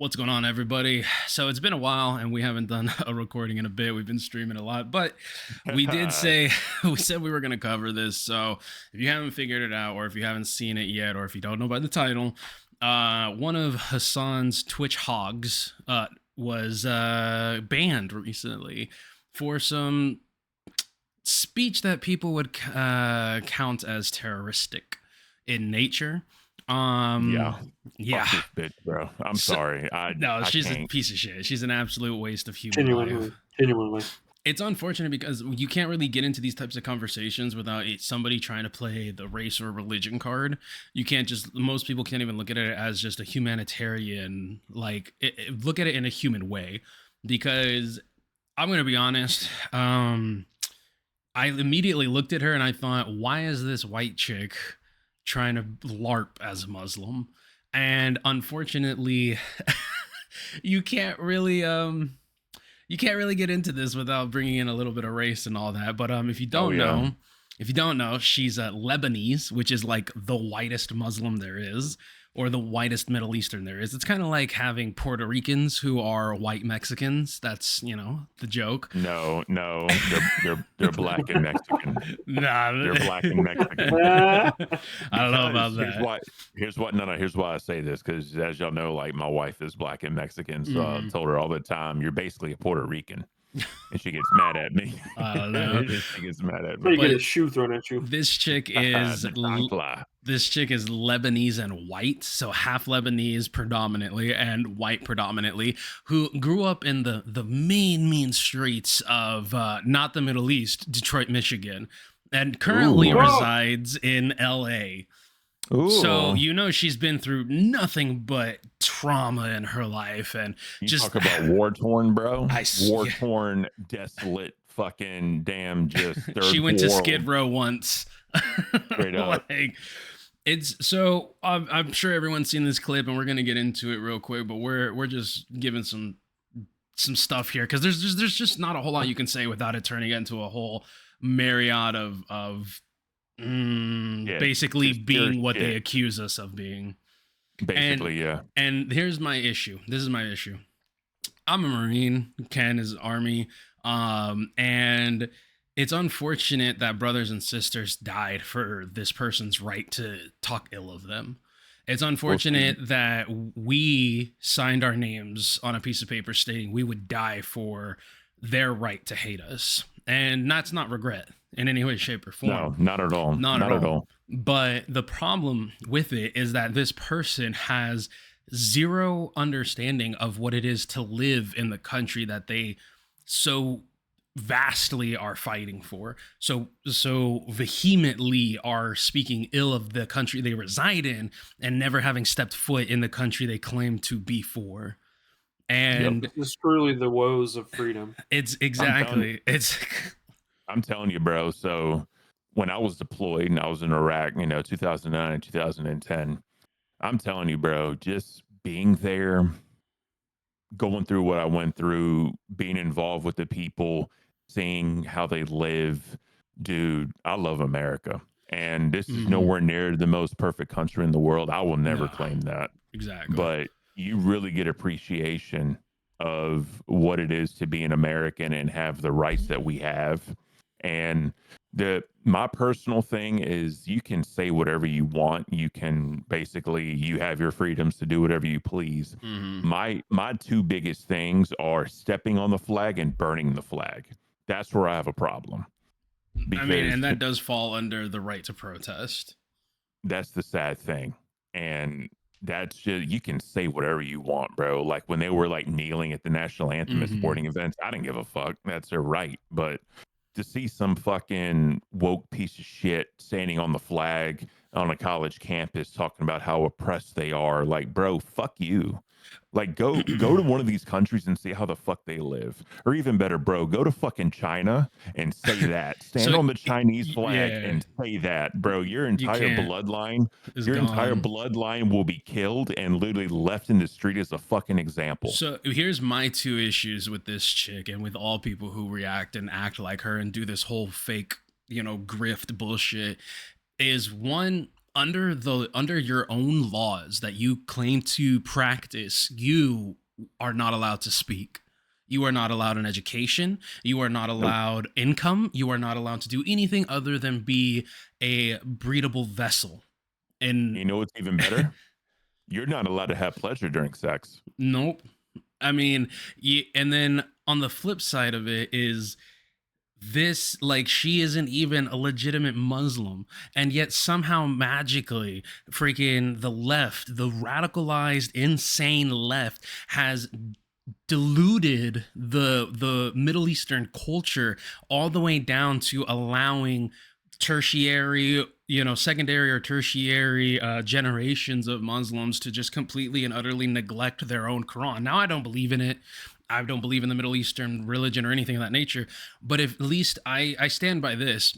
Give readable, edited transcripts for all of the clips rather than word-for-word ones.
What's going on, everybody? So it's been a while and we haven't done a recording in a bit. We've been streaming a lot, but we did say we said we were going to cover this. So if you haven't figured it out, or if you haven't seen it yet, or if you don't know by the title, one of Hasan's Twitch hogs was banned recently for some speech that people would count as terroristic in nature. Yeah. Yeah. Fuck this bitch, bro. I'm sorry. No, she's can't. a piece of shit. She's an absolute waste of human life. Genuinely. It's unfortunate because you can't really get into these types of conversations without somebody trying to play the race or religion card. You can't just, most people can't even look at it as just a humanitarian, like, look at it in a human way. Because I'm going to be honest, I immediately looked at her and I thought, why is this white chick trying to LARP as a Muslim? And unfortunately, you can't really get into this without bringing in a little bit of race and all that. But if you don't know, she's Lebanese, which is like the whitest Muslim there is, or the whitest Middle Eastern there is. It's kind of like having Puerto Ricans who are white Mexicans. That's, the joke. No, they're black and Mexican. Nah, they're black and Mexican. I don't know about that. Here's why I say this, because as y'all know, like, my wife is black and Mexican, so I told her all the time, you're basically a Puerto Rican. And she gets mad at me. I don't know. She gets mad at So me. you get a shoe thrown at you. This chick is Lebanese and white, so half Lebanese predominantly and white predominantly, who grew up in the mean streets of not the Middle East, Detroit, Michigan, and currently resides in LA. Ooh. So she's been through nothing but trauma in her life, and you just talk about war torn, bro. War torn, desolate, fucking damn. Just she went to Skid Row once. Straight up. It's so I'm sure everyone's seen this clip, and we're gonna get into it real quick. But we're just giving some stuff here because there's just not a whole lot you can say without it turning into a whole myriad of basically being what they accuse us of being. Basically, And here's my issue. This is my issue. I'm a Marine. Ken is Army. And it's unfortunate that brothers and sisters died for this person's right to talk ill of them. It's unfortunate that we signed our names on a piece of paper stating we would die for their right to hate us. And that's not regret in any way, shape, or form. No, not at all. Not at all. But the problem with it is that this person has zero understanding of what it is to live in the country that they so vastly are fighting for, so vehemently are speaking ill of the country they reside in, and never having stepped foot in the country they claim to be for. And it's truly the woes of freedom. It's exactly. I'm telling you, bro. So when I was deployed and I was in Iraq, 2009 and 2010, I'm telling you, bro, just being there, going through what I went through, being involved with the people, seeing how they live, dude, I love America. And this is nowhere near the most perfect country in the world. I will never claim that. Exactly. But you really get appreciation of what it is to be an American and have the rights that we have. And my personal thing is, you can say whatever you want. You can you have your freedoms to do whatever you please. My two biggest things are stepping on the flag and burning the flag. That's where I have a problem. And that does fall under the right to protest. That's the sad thing. And that's just, you can say whatever you want, bro. Like when they were like kneeling at the national anthem at sporting events, I didn't give a fuck. That's their right. But to see some fucking woke piece of shit standing on the flag on a college campus talking about how oppressed they are, like, bro, fuck you. Like, go to one of these countries and see how the fuck they live. Or even better, bro, go to fucking China and say that. Stand on the Chinese flag and say that, bro. Your entire bloodline will be killed and literally left in the street as a fucking example. So here's my two issues with this chick and with all people who react and act like her and do this whole fake, grift bullshit. Is one, under your own laws that you claim to practice, you are not allowed to speak. You are not allowed an education. You are not allowed income. You are not allowed to do anything other than be a breedable vessel. And You know what's even better? You're not allowed to have pleasure during sex. nope. I mean, and then on the flip side of it is this, like, she isn't even a legitimate Muslim, and yet somehow magically freaking the left, the radicalized insane left, has diluted the Middle Eastern culture all the way down to allowing tertiary, secondary or tertiary generations of Muslims to just completely and utterly neglect their own Quran. Now, I don't believe in it. I don't believe in the Middle Eastern religion or anything of that nature. But at least I stand by this,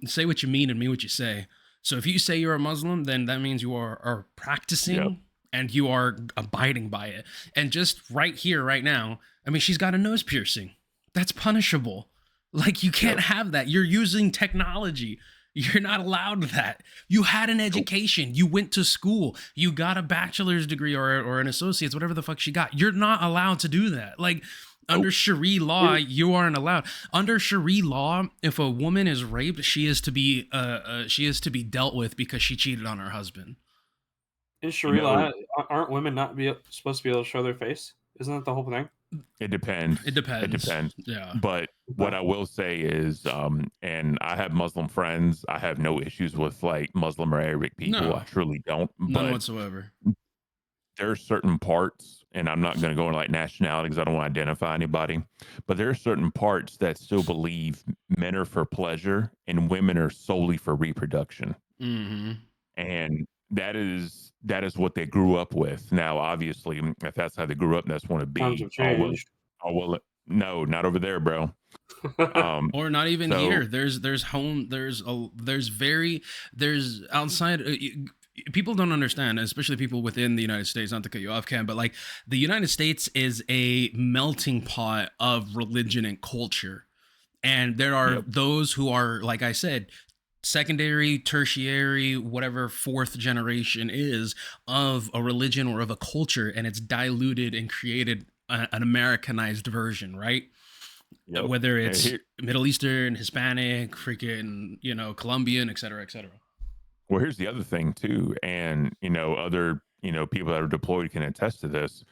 say what you mean and mean what you say. So if you say you're a Muslim, then that means you are practicing and you are abiding by it. And just right here, right now, I mean, she's got a nose piercing. That's punishable. Like, you can't have that. You're using technology. You're not allowed that. You had an education. You went to school. You got a bachelor's degree or an associate's, whatever the fuck she got. You're not allowed to do that. Like, under Sharia law, you aren't allowed. Under Sharia law, if a woman is raped, she is to be dealt with because she cheated on her husband. In Sharia law, aren't women supposed to be able to show their face? Isn't that the whole thing? It depends. It depends. Yeah. But what I will say is, and I have Muslim friends. I have no issues with like Muslim or Arabic people. No. I truly don't. None whatsoever. There are certain parts, and I'm not going to go into like nationality because I don't want to identify anybody, but there are certain parts that still believe men are for pleasure and women are solely for reproduction. Mm-hmm. And that is what they grew up with. Now, obviously, if that's how they grew up, that's what it be. No, not over there, bro. Or not even here. There's outside. People don't understand, especially people within the United States, not to cut you off, Cam, but like the United States is a melting pot of religion and culture. And there are those who are, like I said, secondary, tertiary, whatever fourth generation is of a religion or of a culture, and it's diluted and created an Americanized version, right? Whether it's Middle Eastern, Hispanic, freaking, Colombian, et cetera, et cetera. Well, here's the other thing too, and other people that are deployed can attest to this.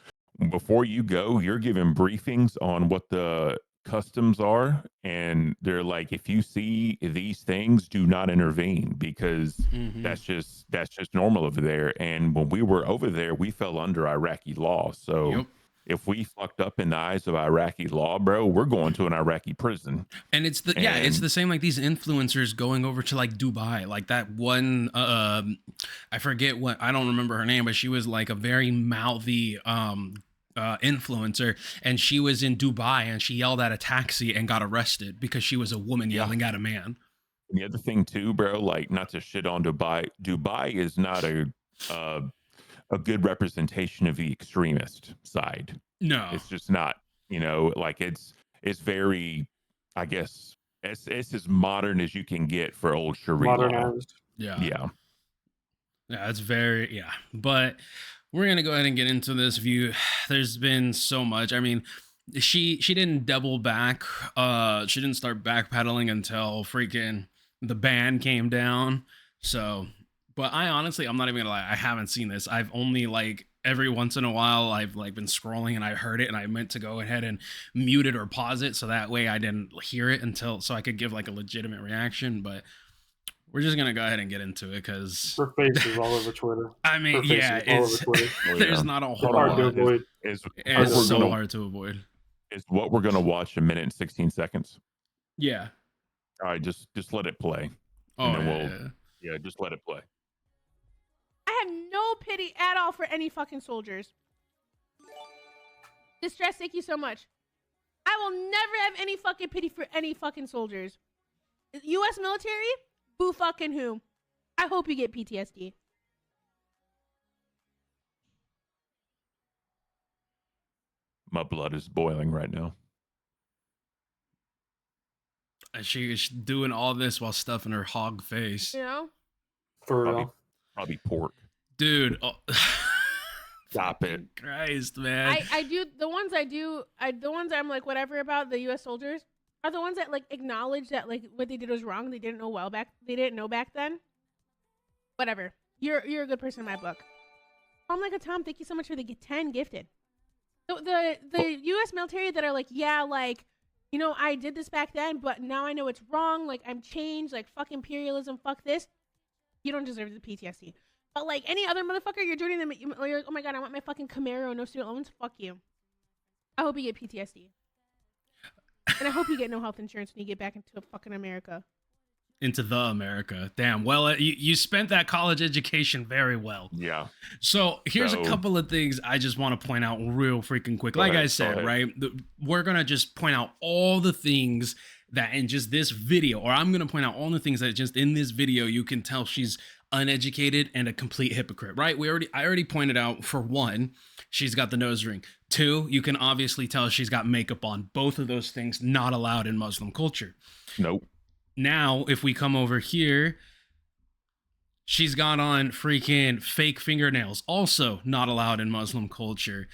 Before you go, you're given briefings on what the customs are, and they're like, if you see these things, do not intervene because that's just normal over there. And when we were over there, we fell under Iraqi law. So if we fucked up in the eyes of Iraqi law, bro, we're going to an Iraqi prison. And it's the same like these influencers going over to like Dubai, like that one, I forget what, I don't remember her name, but she was like a very mouthy influencer, and she was in Dubai and she yelled at a taxi and got arrested because she was a woman yelling at a man. And the other thing too, bro, like, not to shit on Dubai is not a good representation of the extremist side. No, it's just not. Like it's very, I guess it's as modern as you can get for old Sharia law. Yeah, it's very but we're gonna go ahead and get into this view. There's been so much. I mean, she didn't double back. She didn't start backpedaling until freaking the ban came down. So, but I'm not even gonna lie, I haven't seen this. I've only like every once in a while I've like been scrolling and I heard it and I meant to go ahead and mute it or pause it so that way I didn't hear it so I could give like a legitimate reaction. But we're just gonna go ahead and get into it because her face is all over Twitter. I mean, there's not a whole lot. It's so hard to avoid. It's what we're gonna watch 1 minute and 16 seconds. Yeah. All right, just let it play. Oh, and then just let it play. I have no pity at all for any fucking soldiers. Distress, thank you so much. I will never have any fucking pity for any fucking soldiers. U.S. military? Boo fucking who? I hope you get PTSD. My blood is boiling right now. She is doing all this while stuffing her hog face. You know? For real. Probably pork. Dude. Stop it. Christ, man. I do the ones the ones I'm like whatever about the U.S. soldiers are the ones that like acknowledge that like what they did was wrong. They didn't know back then. Whatever. You're a good person in my book. I'm like a Tom. Thank you so much for the 10 gifted. The U.S. military that are like, yeah, like, you know, I did this back then, but now I know it's wrong. Like, I'm changed. Like, fuck imperialism. Fuck this. You don't deserve the PTSD. But like any other motherfucker, you're joining them. You're like, oh my god, I want my fucking Camaro, no student loans. Fuck you. I hope you get PTSD, and I hope you get no health insurance when you get back into fucking America. Into the America. Damn. Well, you spent that college education very well. Yeah. So here's a couple of things I just want to point out real freaking quick. Like I said, right, we're going to just point out all the things that in just this video, or I'm going to point out all the things that just in this video, you can tell she's uneducated and a complete hypocrite, right? I already pointed out, for one, she's got the nose ring. 2, you can obviously tell she's got makeup on. Both of those things not allowed in Muslim culture. Nope. Now, if we come over here, she's got on freaking fake fingernails. Also not allowed in Muslim culture.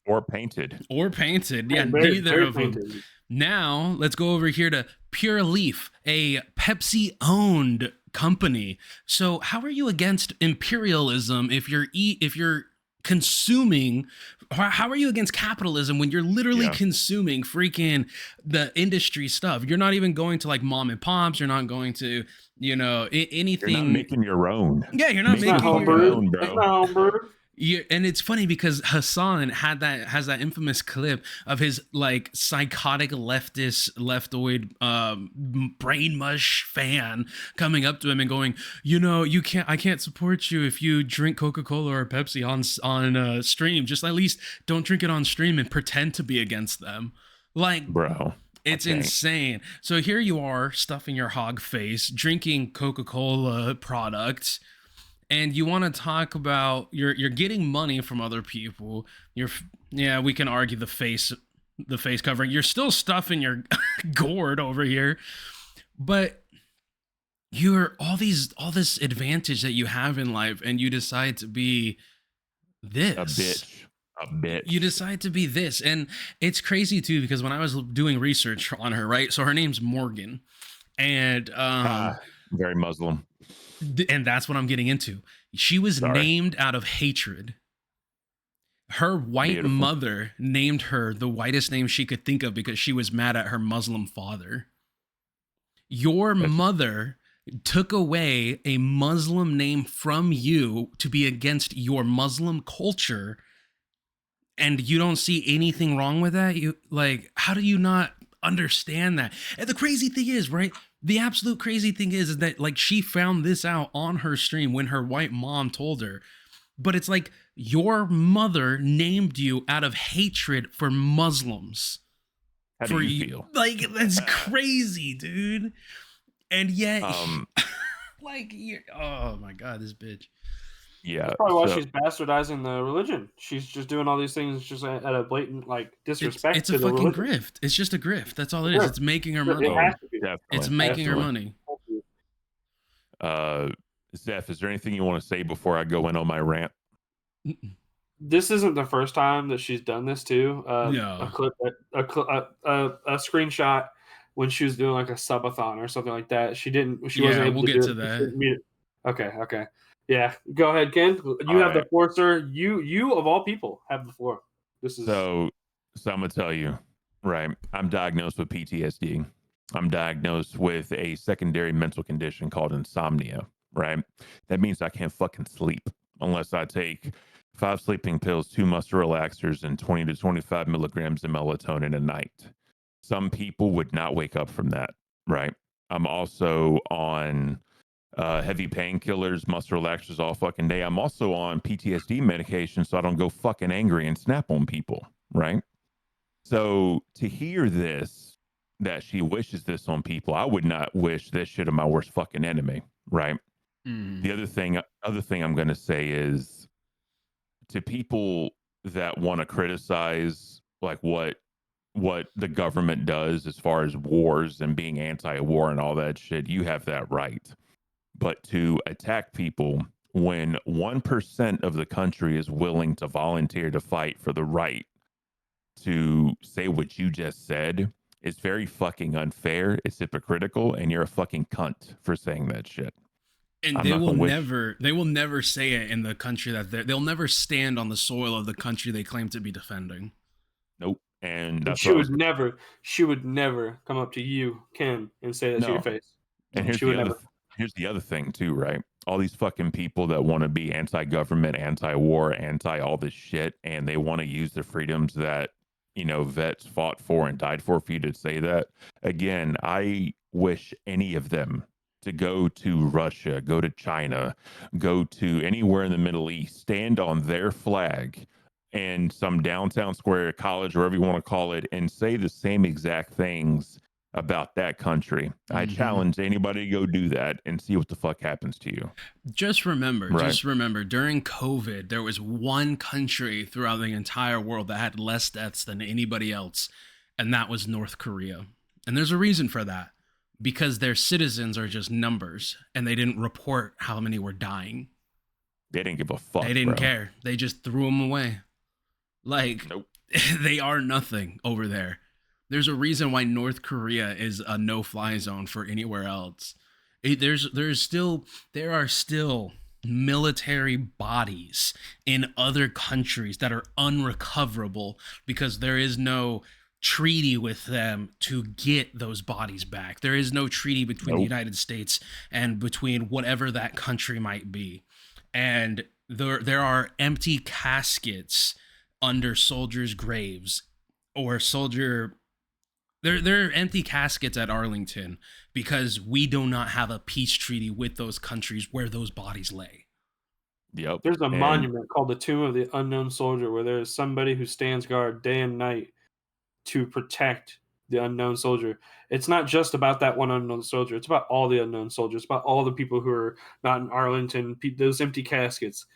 Or painted. Yeah, neither of them. Now, let's go over here to Pure Leaf, a Pepsi-owned company. So how are you against imperialism if you're consuming? How are you against capitalism when you're literally consuming freaking the industry stuff? You're not even going to like mom and pops. You're not going to, you know, anything. You're not making your own. Yeah, you're not making your own, bro. Yeah, and it's funny because Hasan has that infamous clip of his like psychotic leftoid brain mush fan coming up to him and going, you know, I can't support you if you drink Coca-Cola or Pepsi on stream. Just at least don't drink it on stream and pretend to be against them. Like, bro, it's insane. So here you are stuffing your hog face, drinking Coca-Cola products. And you want to talk about you're getting money from other people. We can argue the face covering. You're still stuffing your gourd over here, but you're all this advantage that you have in life, and you decide to be this a bitch. You decide to be this, and it's crazy too because when I was doing research on her, right? So her name's Morgan, and very Muslim. And that's what I'm getting into. She was named out of hatred. Her white mother named her the whitest name she could think of because she was mad at her Muslim father. Your mother took away a Muslim name from you to be against your Muslim culture, and you don't see anything wrong with that? How do you not understand that? And the crazy thing is, right? The absolute crazy thing is that like she found this out on her stream when her white mom told her. But it's like your mother named you out of hatred for Muslims. How do you feel? Like, that's crazy, dude. And yet, like, oh my God, this bitch. Yeah, that's probably why she's bastardizing the religion. She's just doing all these things just at a blatant like disrespect. It's a fucking grift. It's just a grift. That's all it is. It's making her money. It's making her money. Zeph, is there anything you want to say before I go in on my rant? This isn't the first time that she's done this too. No. A screenshot when she was doing like a subathon or something like that. She wasn't able to get to that. Okay. Yeah, go ahead, Ken. You have the floor, sir. You of all people have the floor. So I'm gonna tell you, right? I'm diagnosed with PTSD. I'm diagnosed with a secondary mental condition called insomnia, right? That means I can't fucking sleep unless I take 5 sleeping pills, 2 muscle relaxers, and 20 to 25 milligrams of melatonin a night. Some people would not wake up from that, right? I'm also on heavy painkillers, muscle relaxers all fucking day. I'm also on PTSD medication so I don't go fucking angry and snap on people, right? So to hear this, that she wishes this on people, I would not wish this shit on my worst fucking enemy, right? The other thing I'm going to say is to people that want to criticize like what the government does as far as wars and being anti-war and all that shit, you have that right. But to attack people when 1% of the country is willing to volunteer to fight for the right to say what you just said, it's very fucking unfair. It's hypocritical, and you're a fucking cunt for saying that shit. And I'm they not will gonna wish. never say it in the country that they'll never stand on the soil of the country they claim to be defending. Nope. And And that's she what I was. she would never come up to you, Kim, and say that to your No. face. And here's She would the other never. here's the other thing too, right? All these fucking people that want to be anti-government, anti-war, anti all this shit, and they want to use the freedoms that vets fought for and died for you to say that. Again, I wish any of them to go to Russia, go to China, go to anywhere in the Middle East, stand on their flag in some downtown square, college, wherever you want to call it, and say the same exact things about that country. I challenge anybody to go do that and see what the fuck happens to you. Just remember, Right. during COVID, there was one country throughout the entire world that had less deaths than anybody else, and that was North Korea. And there's a reason for that, because their citizens are just numbers, and they didn't report how many were dying. They didn't give a fuck. They didn't bro. care. They just threw them away. Like, Nope. they are nothing over there. There's a reason why North Korea is a no-fly zone for anywhere else. There are still military bodies in other countries that are unrecoverable because there is no treaty with them to get those bodies back. There is no treaty between the United States and between whatever that country might be. And there are empty caskets under soldiers' graves, or there are empty caskets at Arlington because we do not have a peace treaty with those countries where those bodies lay. Yep. There's a monument called the Tomb of the Unknown Soldier where there's somebody who stands guard day and night to protect the unknown soldier. It's not just about that one unknown soldier. It's about all the unknown soldiers, about all the people who are not in Arlington, those empty caskets.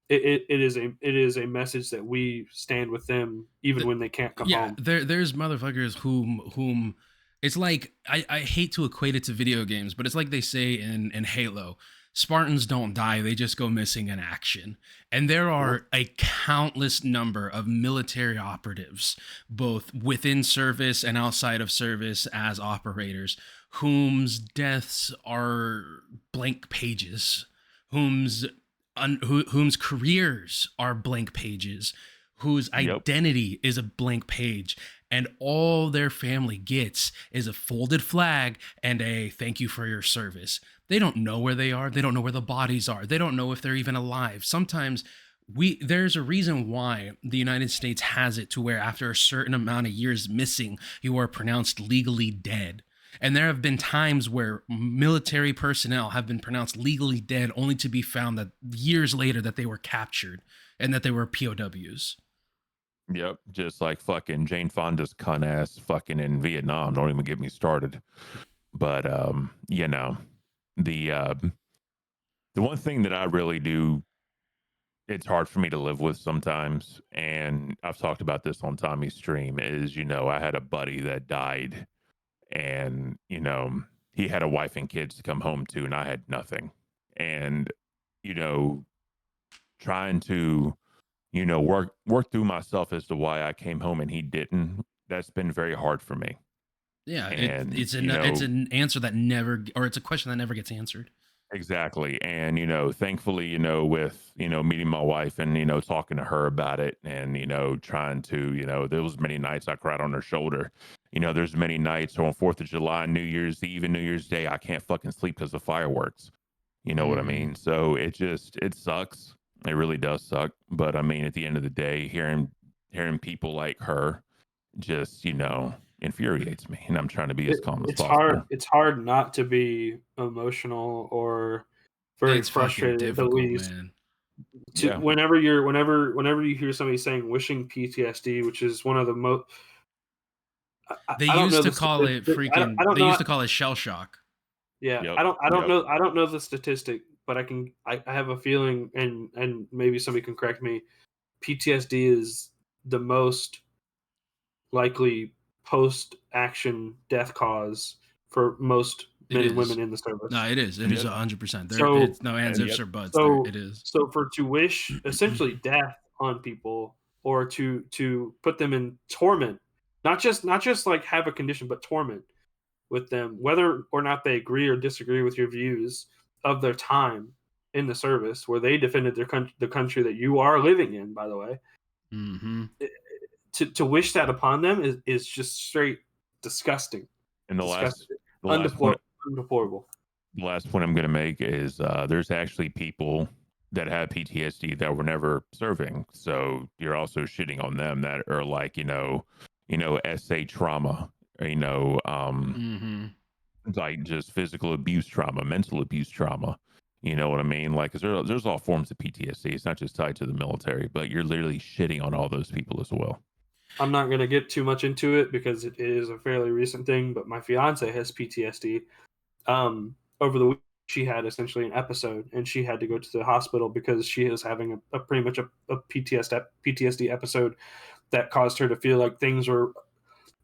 It is a message that we stand with them even when they can't come home. There's motherfuckers whom it's like, I hate to equate it to video games, but it's like they say in Halo, Spartans don't die, they just go missing in action. And there are a countless number of military operatives, both within service and outside of service as operators, whose deaths are blank pages, whose careers are blank pages, whose identity is a blank page, and all their family gets is a folded flag and a thank you for your service. They don't know where they are. They don't know where the bodies are. They don't know if they're even alive. Sometimes there's a reason why the United States has it to where after a certain amount of years missing, you are pronounced legally dead. And there have been times where military personnel have been pronounced legally dead only to be found that years later that they were captured and that they were POWs. Yep. Just like fucking Jane Fonda's cunt ass fucking in Vietnam. Don't even get me started. But, the one thing that I really do, it's hard for me to live with sometimes. And I've talked about this on Tommy's stream is, I had a buddy that died. And he had a wife and kids to come home to, and I had nothing. And trying to work through myself as to why I came home and he didn't, that's been very hard for me. Yeah, and it's an answer that never, or it's a question that never gets answered. Exactly. And thankfully, with meeting my wife and talking to her about it, and trying to, there was many nights I cried on her shoulder. There's many nights on 4th of July, New Year's Eve, and New Year's Day I can't fucking sleep because of fireworks. You know what I mean? So it sucks. It really does suck. But I mean, at the end of the day, hearing people like her just infuriates me, and I'm trying to be as calm as possible. It's hard not to be emotional or very frustrated at the least. Man. Whenever you hear somebody saying wishing PTSD, which is one of the most they used to call it freaking. They used to call it shell shock. Yeah, yep. I don't know the statistic, but I have a feeling, and maybe somebody can correct me. PTSD is the most likely post-action death cause for most men and is. women in the service. No, it is. It is 100%. There, So- it's no ands, and ifs, yep. or buts. So- There, it is. So to wish essentially death on people, or to put them in torment, not just like have a condition, but torment with them, whether or not they agree or disagree with your views of their time in the service, where they defended the country that you are living in, by the way. Mm-hmm. To wish that upon them is just straight disgusting. And the last Undeplorable. the last point I'm going to make is there's actually people that have PTSD that were never serving. So you're also shitting on them that are like, SA trauma, Mm-hmm. like just physical abuse trauma, mental abuse trauma. You know what I mean? Like, 'cause there's all forms of PTSD. It's not just tied to the military, but you're literally shitting on all those people as well. I'm not going to get too much into it because it is a fairly recent thing, but my fiance has PTSD. Over the week, she had essentially an episode, and she had to go to the hospital because she is having a pretty much a PTSD episode that caused her to feel like things were.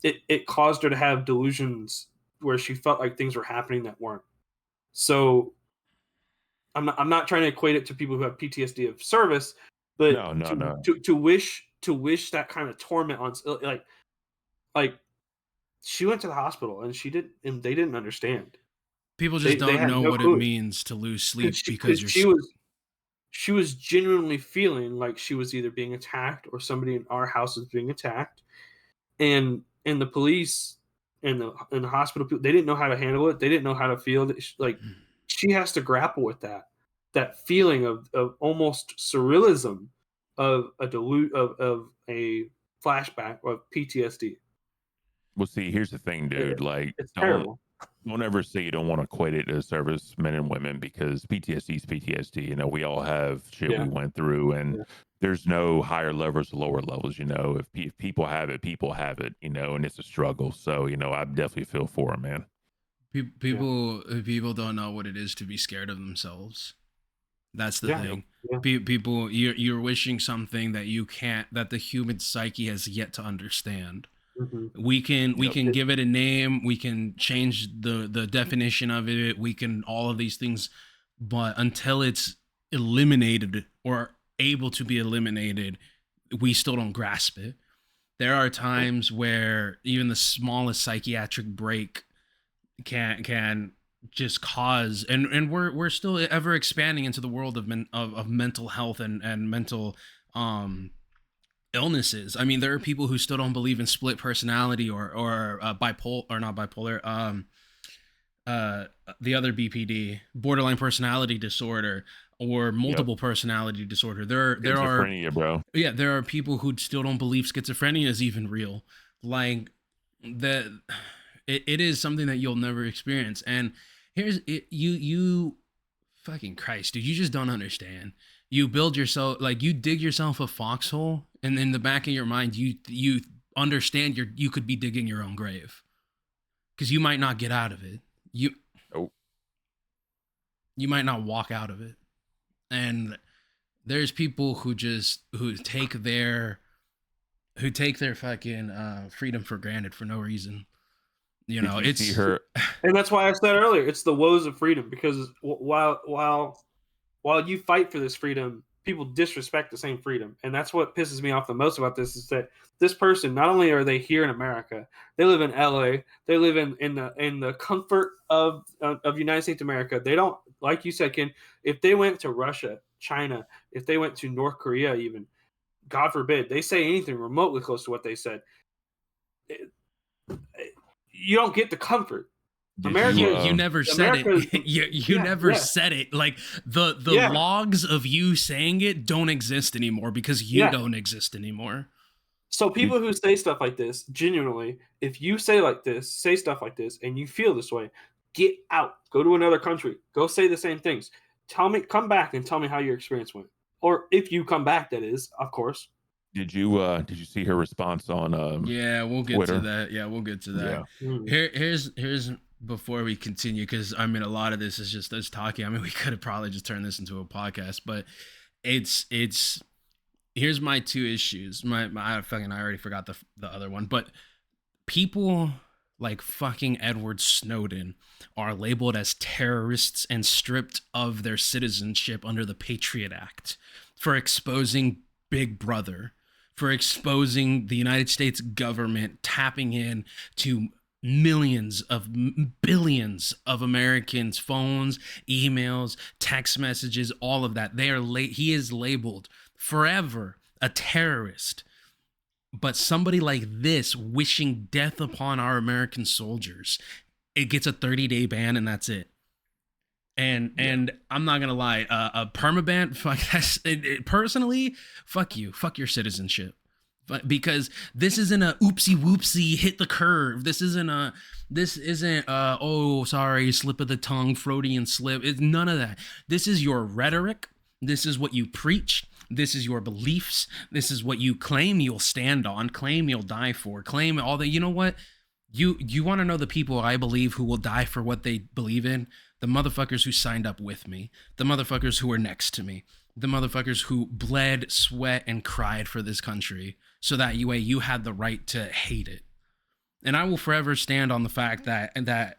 It caused her to have delusions where she felt like things were happening that weren't. So, I'm not trying to equate it to people who have PTSD of service, but No. To wish that kind of torment on, like she went to the hospital and they didn't understand. People just They don't had know no what clue. it means to lose sleep because you're. She was genuinely feeling like she was either being attacked or somebody in our house was being attacked, and the police and the hospital people, they didn't know how to handle it. They didn't know how to feel it. Like, she has to grapple with that feeling of almost surrealism of a flashback of PTSD. Well, see, here's the thing, dude. Like, It's terrible. don't ever say you don't want to equate it to servicemen and women, because PTSD is PTSD. You know, we all have shit we went through, and there's no higher levels, lower levels. You know, if people have it, people have it. You know, and it's a struggle. So, I definitely feel for them, man. People don't know what it is to be scared of themselves. That's the thing. Yeah. People, you're wishing something that you can't, that the human psyche has yet to understand. Mm-hmm. We can give it a name, we can change the definition of it, we can all of these things, but until it's eliminated or able to be eliminated, we still don't grasp it. There are times where even the smallest psychiatric break can just cause, and we're still ever expanding into the world of mental health and mental illnesses. I mean, there are people who still don't believe in split personality or bipolar, or not bipolar, the other BPD, borderline personality disorder, or multiple personality disorder. There are schizophrenia, bro. Yeah, there are people who still don't believe schizophrenia is even real. Like that, it is something that you'll never experience. And here's it, you fucking Christ, dude, you just don't understand. You build yourself, like, you dig yourself a foxhole, and in the back of your mind, you understand you could be digging your own grave, because you might not get out of it. You might not walk out of it. And there's people who take their fucking freedom for granted for no reason. You know, Did you see her? And that's why I said earlier, it's the woes of freedom, because while you fight for this freedom, people disrespect the same freedom. And that's what pisses me off the most about this, is that this person, not only are they here in America, they live in LA, they live in the comfort of United States of America. They don't, like you said, Ken, if they went to Russia, China, if they went to North Korea, even, God forbid, they say anything remotely close to what they said, you don't get the comfort. America, you never said it. You never said it. Like the logs of you saying it don't exist anymore, because you don't exist anymore. So people who say stuff like this, genuinely, if you say stuff like this, and you feel this way, get out. Go to another country. Go say the same things. Come back and tell me how your experience went. Or if you come back, that is, of course. Did you see her response on Yeah, we'll get Twitter? to that. Yeah, we'll get to that. Yeah. Here's before we continue, because I mean, a lot of this is just us talking. I mean, we could have probably just turned this into a podcast, but it's here's my two issues. I already forgot the other one, but people like fucking Edward Snowden are labeled as terrorists and stripped of their citizenship under the Patriot Act for exposing Big Brother, for exposing the United States government tapping in to billions of Americans' phones, emails, text messages, all of that. He is labeled forever a terrorist. But somebody like this wishing death upon our American soldiers, it gets a 30-day ban and that's it. And I'm not gonna lie, a permaban, fuck personally, fuck you, fuck your citizenship. But because this isn't a oopsie whoopsie hit the curve. This isn't oh sorry, slip of the tongue, Freudian slip. It's none of that. This is your rhetoric. This is what you preach. This is your beliefs. This is what you claim you'll stand on, claim you'll die for, claim all that. You know what? You want to know the people I believe who will die for what they believe in? The motherfuckers who signed up with me, the motherfuckers who are next to me, the motherfuckers who bled, sweat, and cried for this country so that you had the right to hate it. And I will forever stand on the fact that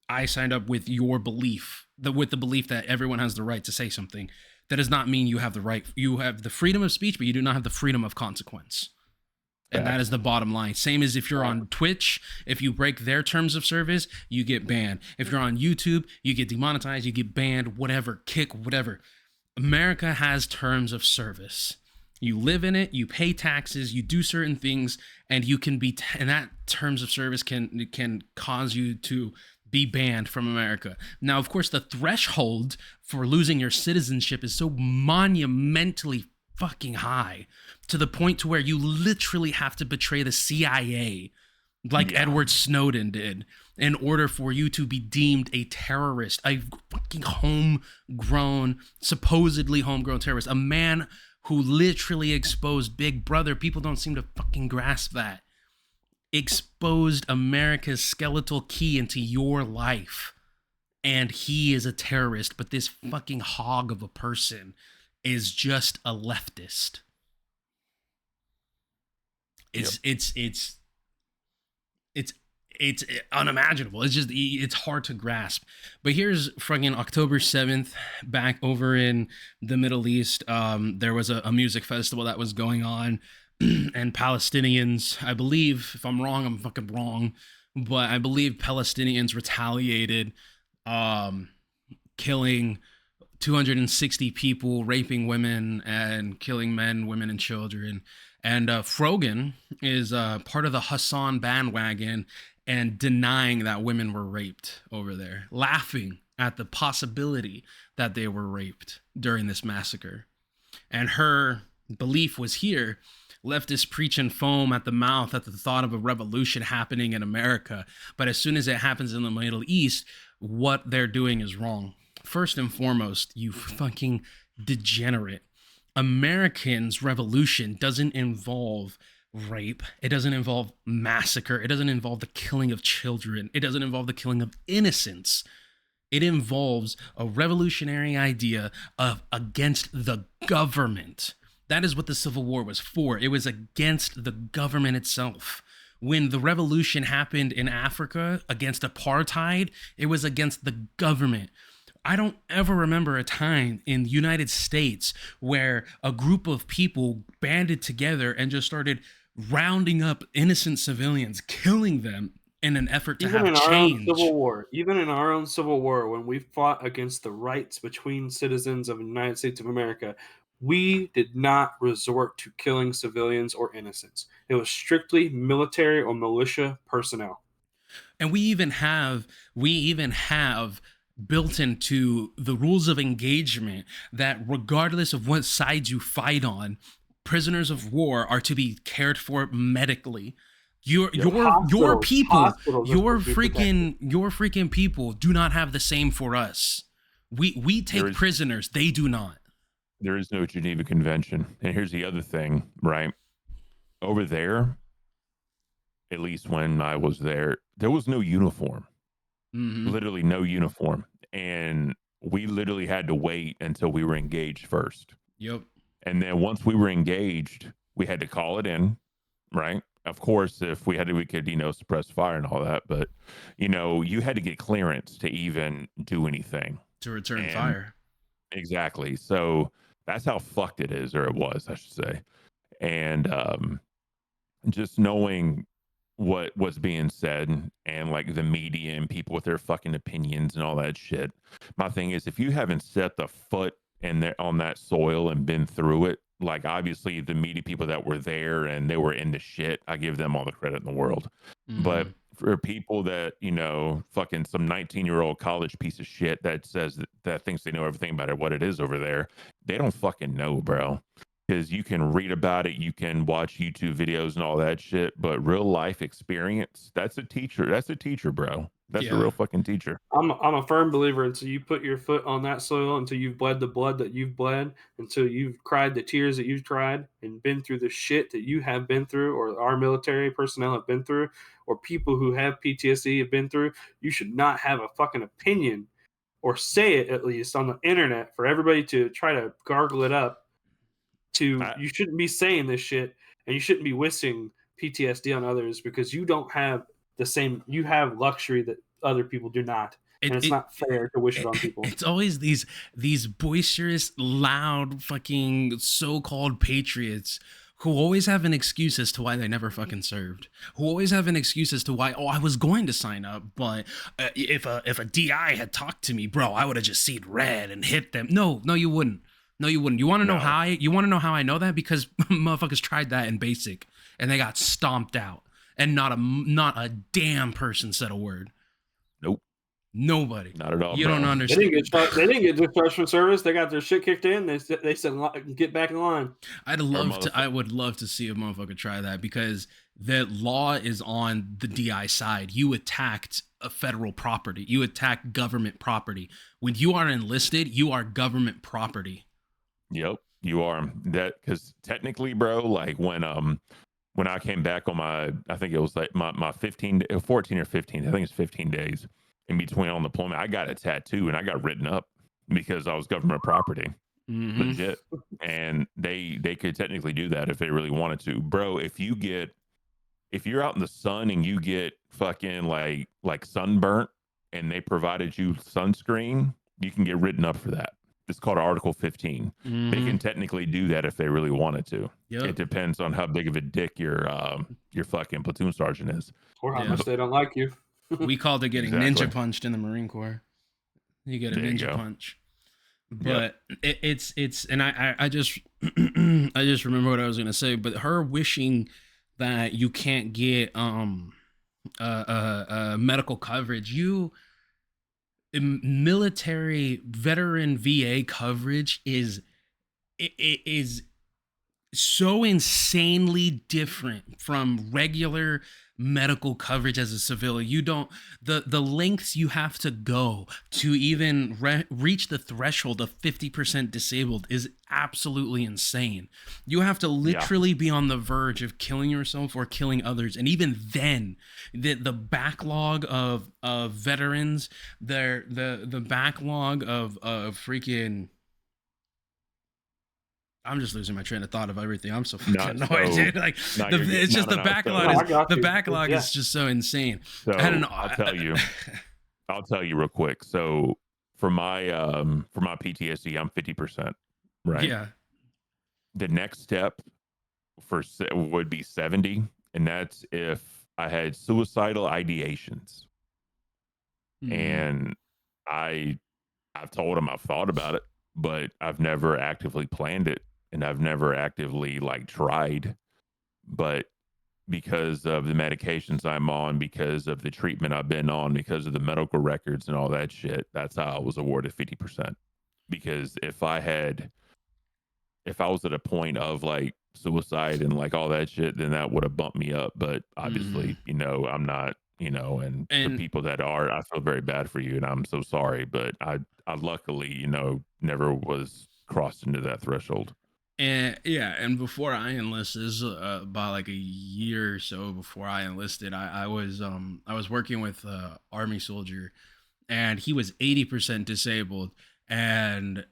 I signed up with your belief, with the belief that everyone has the right to say something. That does not mean you have the right. You have the freedom of speech, but you do not have the freedom of consequence. And that is the bottom line. Same as if you're on Twitch, if you break their terms of service, you get banned. If you're on YouTube, you get demonetized, you get banned, whatever, kick, whatever. America has terms of service. You live in it, you pay taxes, you do certain things, and you can be, and that terms of service can cause you to be banned from America. Now, of course, the threshold for losing your citizenship is so monumentally fucking high to the point to where you literally have to betray the CIA like Edward Snowden did in order for you to be deemed a terrorist, a fucking supposedly homegrown terrorist, a man who literally exposed Big Brother. People don't seem to fucking grasp that. Exposed America's skeletal key into your life, and he is a terrorist, but this fucking hog of a person is just a leftist. It's unimaginable. It's hard to grasp. But here's fucking October 7th back over in the Middle East. There was a music festival that was going on. And Palestinians, I believe, if I'm wrong, I'm fucking wrong, but I believe Palestinians retaliated, killing 260 people, raping women, and killing men, women, and children. And Frogan is part of the Hasan bandwagon and denying that women were raped over there, laughing at the possibility that they were raped during this massacre. And her belief was here. Leftists preach and foam at the mouth at the thought of a revolution happening in America. But as soon as it happens in the Middle East, what they're doing is wrong. First and foremost, you fucking degenerate. Americans' revolution doesn't involve rape. It doesn't involve massacre. It doesn't involve the killing of children. It doesn't involve the killing of innocents. It involves a revolutionary idea of against the government. That is what the Civil War was for. It was against the government itself. When the revolution happened in Africa against apartheid, it was against the government. I don't ever remember a time in the United States where a group of people banded together and just started rounding up innocent civilians, killing them in an effort to have change. Even in our own Civil War, when we fought against the rights between citizens of the United States of America, we did not resort to killing civilians or innocents. It was strictly military or militia personnel. And we even have built into the rules of engagement that regardless of what sides you fight on, prisoners of war are to be cared for medically. Your freaking people do not have the same for us. We take prisoners, they do not. There is no Geneva Convention. And here's the other thing, right? Over there, at least when I was there was no uniform. Mm-hmm. Literally no uniform. And we literally had to wait until we were engaged first. Yep. And then once we were engaged, we had to call it in, right? of course, if we had to, we could, suppress fire and all that, but you had to get clearance to even do anything. To return And fire. exactly. So that's how fucked it is, or it was, I should say. And just knowing what was being said and like the media and people with their fucking opinions and all that shit. My thing is, if you haven't set the foot in there on that soil and been through it, like obviously the media people that were there and they were into shit, I give them all the credit in the world. But for people that, fucking some 19-year-old college piece of shit that says that thinks they know everything about it, what it is over there, they don't fucking know, bro. Because you can read about it, you can watch YouTube videos and all that shit, but real life experience, that's a teacher. That's a teacher, bro. That's a real fucking teacher. I'm a firm believer until you put your foot on that soil, until you've bled the blood that you've bled, until you've cried the tears that you've cried and been through the shit that you have been through, or our military personnel have been through, or people who have PTSD have been through, you should not have a fucking opinion, or say it at least on the internet for everybody to try to gargle it up. You shouldn't be saying this shit, and you shouldn't be wishing PTSD on others, because you don't have the same, you have luxury that other people do not. And it's not fair to wish it on people. It's always these boisterous, loud, fucking so-called patriots who always have an excuse as to why they never fucking served. Who always have an excuse as to why, I was going to sign up, but if a DI had talked to me, bro, I would have just seen red and hit them. No, you wouldn't. No, you wouldn't. You want to know how I know that? Because motherfuckers tried that in basic and they got stomped out, and not a damn person said a word. Nope. Nobody. Not at all. You don't understand. They didn't get discharged from service. They got their shit kicked in. They said, get back in line. I would love to see a motherfucker try that, because the law is on the DI side. You attacked a federal property. You attack government property. When you are enlisted, you are government property. Yep, you are. That, because technically, bro, like when I came back on I think it was like my 14 or 15, I think it's 15 days in between on deployment, I got a tattoo and I got written up because I was government property. Legit. And they could technically do that if they really wanted to. Bro, if you're out in the sun and you get fucking like sunburnt and they provided you sunscreen, you can get written up for that. It's called Article 15. They can technically do that if they really wanted to. Yep. It depends on how big of a dick your fucking platoon sergeant is, or how much they don't like you. We called it getting ninja punched in the Marine Corps. You get a ninja punch. But it's and I just I just remember what I was gonna say. But her wishing that you can't get medical coverage, military veteran VA coverage is so insanely different from regular medical coverage as a civilian. You don't, the lengths you have to go to even reach the threshold of 50% disabled is absolutely insane. You have to literally be on the verge of killing yourself or killing others, and even then the backlog of veterans, the backlog of freaking, I'm just losing my train of thought of everything. I'm so fucking annoyed, dude. Like, it's just the backlog. The backlog is just so insane. So I don't know. I'll tell you real quick. So for my PTSD, I'm 50%. Right. Yeah. The next step would be 70, and that's if I had suicidal ideations. And I've told them I've thought about it, but I've never actively planned it. And I've never actively tried, but because of the medications I'm on, because of the treatment I've been on, because of the medical records and all that shit, that's how I was awarded 50%. Because if I was at a point of suicide and all that shit, then that would have bumped me up. But obviously, I'm not, and the people that are, I feel very bad for you and I'm so sorry, but I luckily, never was crossed into that threshold. And before I enlisted, about a year or so before I enlisted, I was working with a Army soldier, and he was 80% disabled, and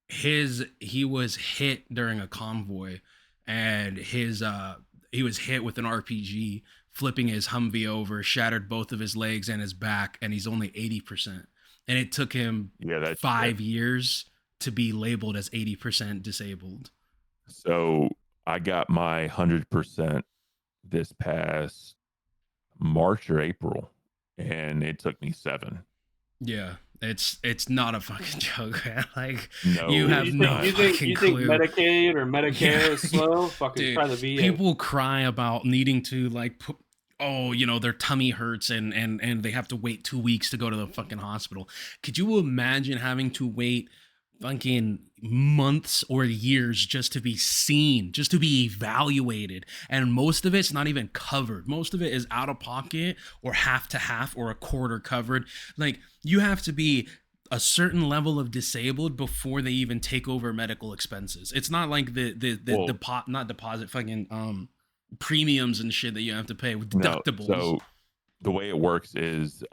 he was hit during a convoy, and hit with an RPG, flipping his Humvee over, shattered both of his legs and his back, and he's only 80%. And it took him 5 years to be labeled as 80% disabled. So I got my 100% this past March or April, and it took me 7. Yeah, it's not a fucking joke, man. Like, no, you have no fucking clue. You think Medicaid or Medicare is slow? Fucking Dude, try the VA. people cry about needing to like put, their tummy hurts and they have to wait 2 weeks to go to the fucking hospital. Could you imagine having to wait fucking months or years just to be seen, just to be evaluated? And most of it's not even covered. Most of it is out of pocket or half to half or a quarter covered. Like, you have to be a certain level of disabled before they even take over medical expenses. It's not like premiums and shit that you have to pay with deductibles. No, so the way it works is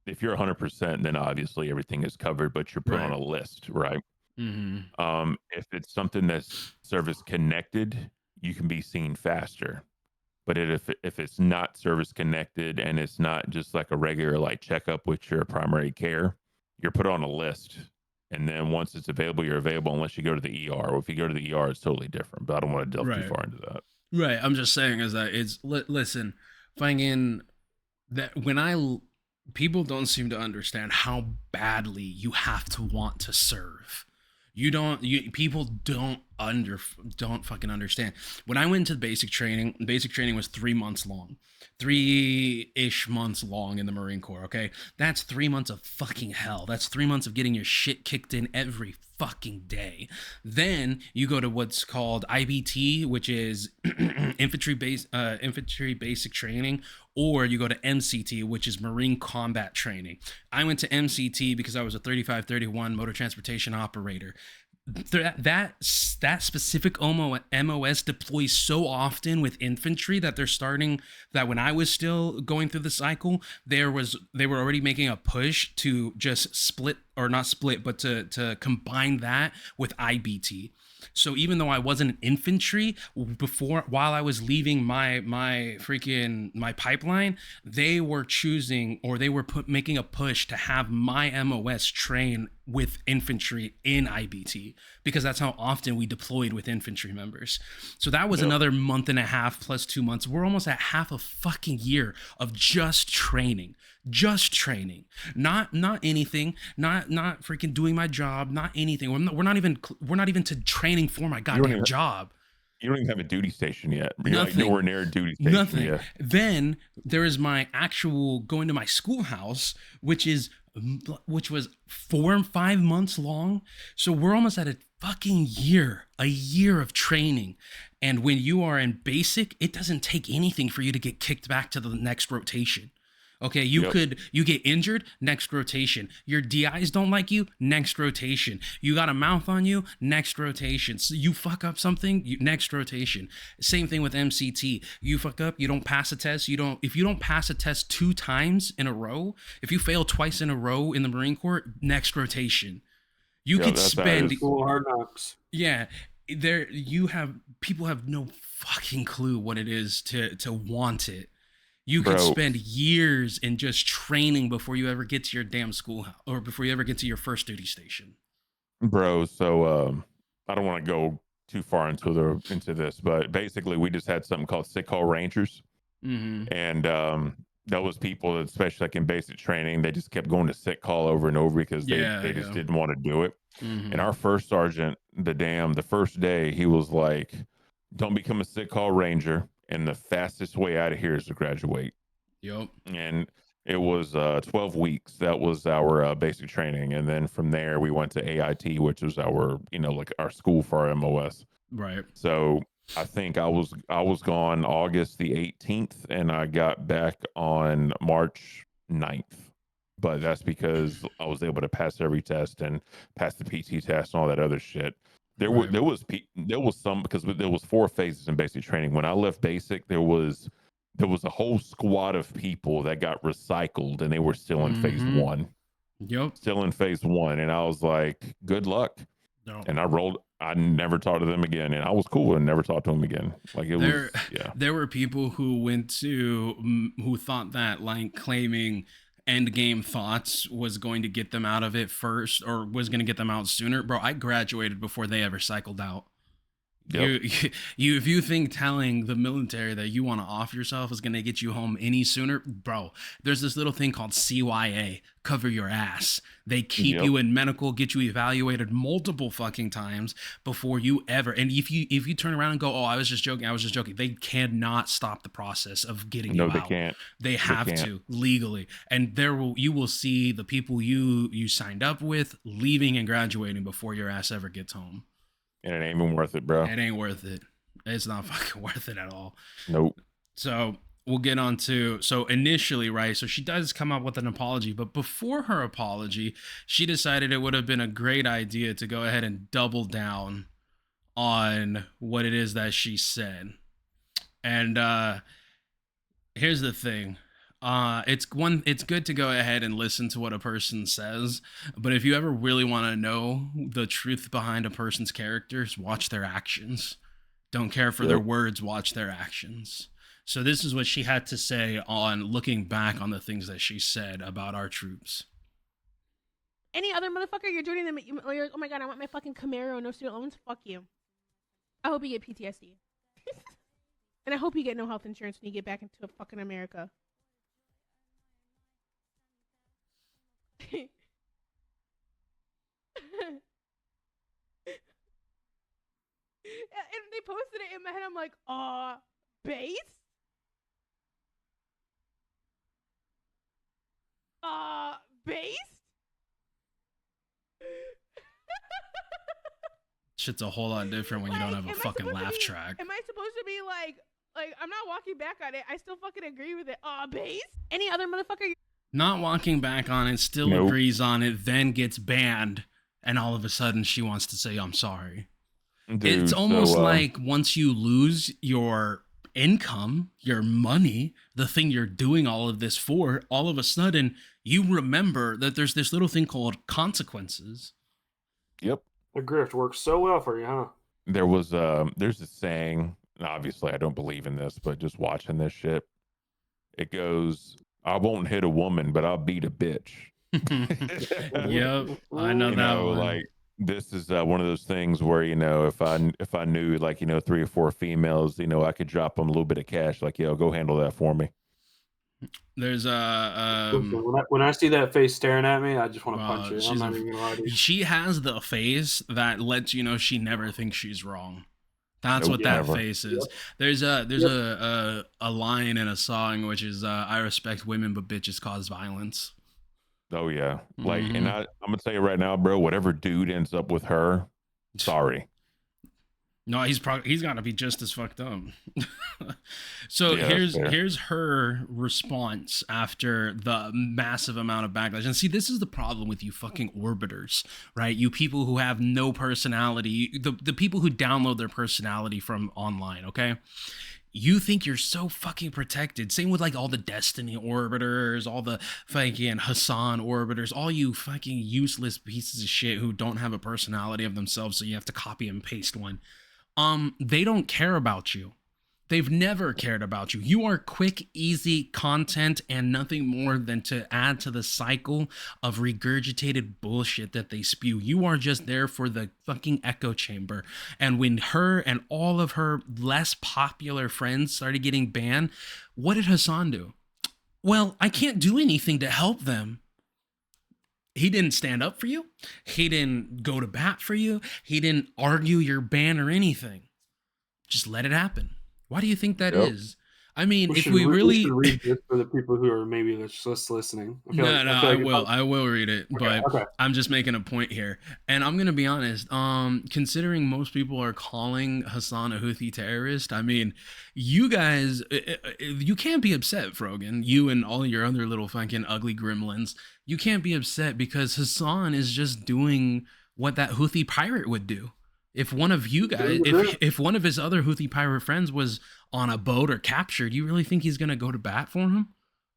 if you're 100%, then obviously everything is covered, but you're put on a list, right? Mm-hmm. If it's something that's service connected, you can be seen faster. But if it's not service connected and it's not just like a regular like checkup with your primary care, you're put on a list. And then once it's available, you're available unless you go to the ER. Or if you go to the ER, it's totally different. But I don't want to delve too far into that. Right. I'm just saying is that it's listen, finding that people don't seem to understand how badly you have to want to serve. People don't fucking understand. When I went to basic training was 3 months long. 3-ish months long in the Marine Corps, okay? That's 3 months of fucking hell. That's 3 months of getting your shit kicked in every fucking day. Then you go to what's called IBT, which is infantry basic training, or you go to MCT, which is Marine combat training. I went to MCT because I was a 3531 motor transportation operator. That specific MOS deploys so often with infantry that when I was still going through the cycle, they were already making a push to just to combine that with IBT. So even though I wasn't an infantry while I was leaving my pipeline, they were choosing, or they were making a push to have my MOS train with infantry in IBT, because that's how often we deployed with infantry members. So that was another month and a half plus 2 months. We're almost at half a fucking year of just training, not anything, not freaking doing my job, not anything. We're not even to training for my goddamn job. You don't even have a duty station yet. You're Nothing. like nowhere near a duty station. Nothing. Yet. Then there is my actual going to my schoolhouse, which was 4 and 5 months long. So we're almost at a fucking year of training. And when you are in basic, it doesn't take anything for you to get kicked back to the next rotation. Okay, you get injured, next rotation. Your DIs don't like you, next rotation. You got a mouth on you, next rotation. So you fuck up something, next rotation. Same thing with MCT. You fuck up, you don't pass a test. If you don't pass a test 2 times in a row, if you fail twice in a row in the Marine Corps, next rotation. You could spend hard knocks. Yeah. People have no fucking clue what it is to want it. You could spend years in just training before you ever get to your damn schoolhouse, or before you ever get to your first duty station. Bro, so I don't want to go too far into this, but basically we just had something called sick call rangers. Mm-hmm. And that was people, especially like in basic training, they just kept going to sick call over and over because they just didn't want to do it. Mm-hmm. And our first sergeant, the first day, he was like, don't become a sick call ranger. And the fastest way out of here is to graduate. Yep. And it was 12 weeks. That was our basic training. And then from there, we went to AIT, which was our, like our school for our MOS. Right. So I think I was gone August the 18th, and I got back on March 9th. But that's because I was able to pass every test and pass the PT test and all that other shit. There was some, because there was 4 phases in basic training. When I left basic, there was a whole squad of people that got recycled, and they were still in phase 1. Yep. Still in phase 1, and I was like, good luck. No. And I rolled I never talked to them again, and I was cool and never talked to them again. Like it was, yeah. There were people who went to who thought that like claiming end game thoughts was going to get them out of it first, or was going to get them out sooner. Bro, I graduated before they ever cycled out. Yep. You if you think telling the military that you want to off yourself is going to get you home any sooner, bro, there's this little thing called CYA, cover your ass. They keep Yep. you in medical, get you evaluated multiple fucking times before you ever, and if you turn around and go, oh, I was just joking, they cannot stop the process of getting you No, out. they can't. They have can't. to legally, and you will see the people you signed up with leaving and graduating before your ass ever gets home. And it ain't even worth it, bro. It ain't worth it. It's not fucking worth it at all. Nope. So we'll get on to, so initially, right, so she does come up with an apology, but before her apology, she decided it would have been a great idea to go ahead and double down on what it is that she said. And here's the thing. It's good to go ahead and listen to what a person says, but if you ever really want to know the truth behind a person's characters, watch their actions. Don't care for their words, watch their actions. So this is what she had to say on looking back on the things that she said about our troops. Any other motherfucker, you're joining them. You're like, oh my god, I want my fucking Camaro, no student loans. Fuck you. I hope you get PTSD. And I hope you get no health insurance when you get back into fucking America. And they posted it in my head. I'm like, base? Base? Shit's a whole lot different when you don't have a fucking laugh track. Am I supposed to be like I'm not walking back on it. I still fucking agree with it. Base? Any other motherfucker? Not walking back on it, still agrees on it, then gets banned, and all of a sudden she wants to say, I'm sorry. Dude, it's almost like once you lose your income, your money, the thing you're doing all of this for, all of a sudden you remember that there's this little thing called consequences. Yep. The grift works so well for you, huh? There's a saying, obviously I don't believe in this, but just watching this shit, it goes, I won't hit a woman, but I'll beat a bitch. Yep, I know that one. Like this is one of those things where, if I knew like, 3 or 4 females, I could drop them a little bit of cash. Like, yo, go handle that for me. There's when I see that face staring at me, I just want to punch it. I'm not even gonna lie to you. She has the face that lets you know she never thinks she's wrong. That's what that face is. There's a line in a song which is I respect women but bitches cause violence. Oh yeah. Like, and I'm gonna tell you right now, bro, whatever dude ends up with her, sorry. No, he's got to be just as fucked up. So here's her response after the massive amount of backlash. And see, this is the problem with you fucking orbiters, right? You people who have no personality, the people who download their personality from online, okay? You think you're so fucking protected. Same with like all the Destiny orbiters, all the fucking Hasan orbiters, all you fucking useless pieces of shit who don't have a personality of themselves, so you have to copy and paste one. They don't care about you. They've never cared about you. You are quick, easy content and nothing more than to add to the cycle of regurgitated bullshit that they spew. You are just there for the fucking echo chamber. And when her and all of her less popular friends started getting banned, what did Hasan do? Well, I can't do anything to help them. He didn't stand up for you. He didn't go to bat for you. He didn't argue your ban or anything. Just let it happen. Why do you think that is? I mean, if we really should read this for the people who are maybe just listening. I will read it, but I'm just making a point here, and I'm gonna be honest. Considering most people are calling Hasan a Houthi terrorist, I mean, you guys, you can't be upset, Frogan. You and all your other little fucking ugly gremlins, you can't be upset because Hasan is just doing what that Houthi pirate would do. If one of you guys, if one of his other Houthi pirate friends was on a boat or captured, you really think he's going to go to bat for him?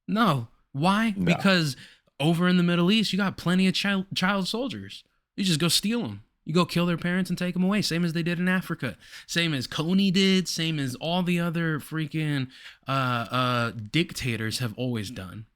No. Why? No. Because over in the Middle East, you got plenty of child soldiers. You just go steal them. You go kill their parents and take them away, same as they did in Africa, same as Coney did, same as all the other freaking dictators have always done.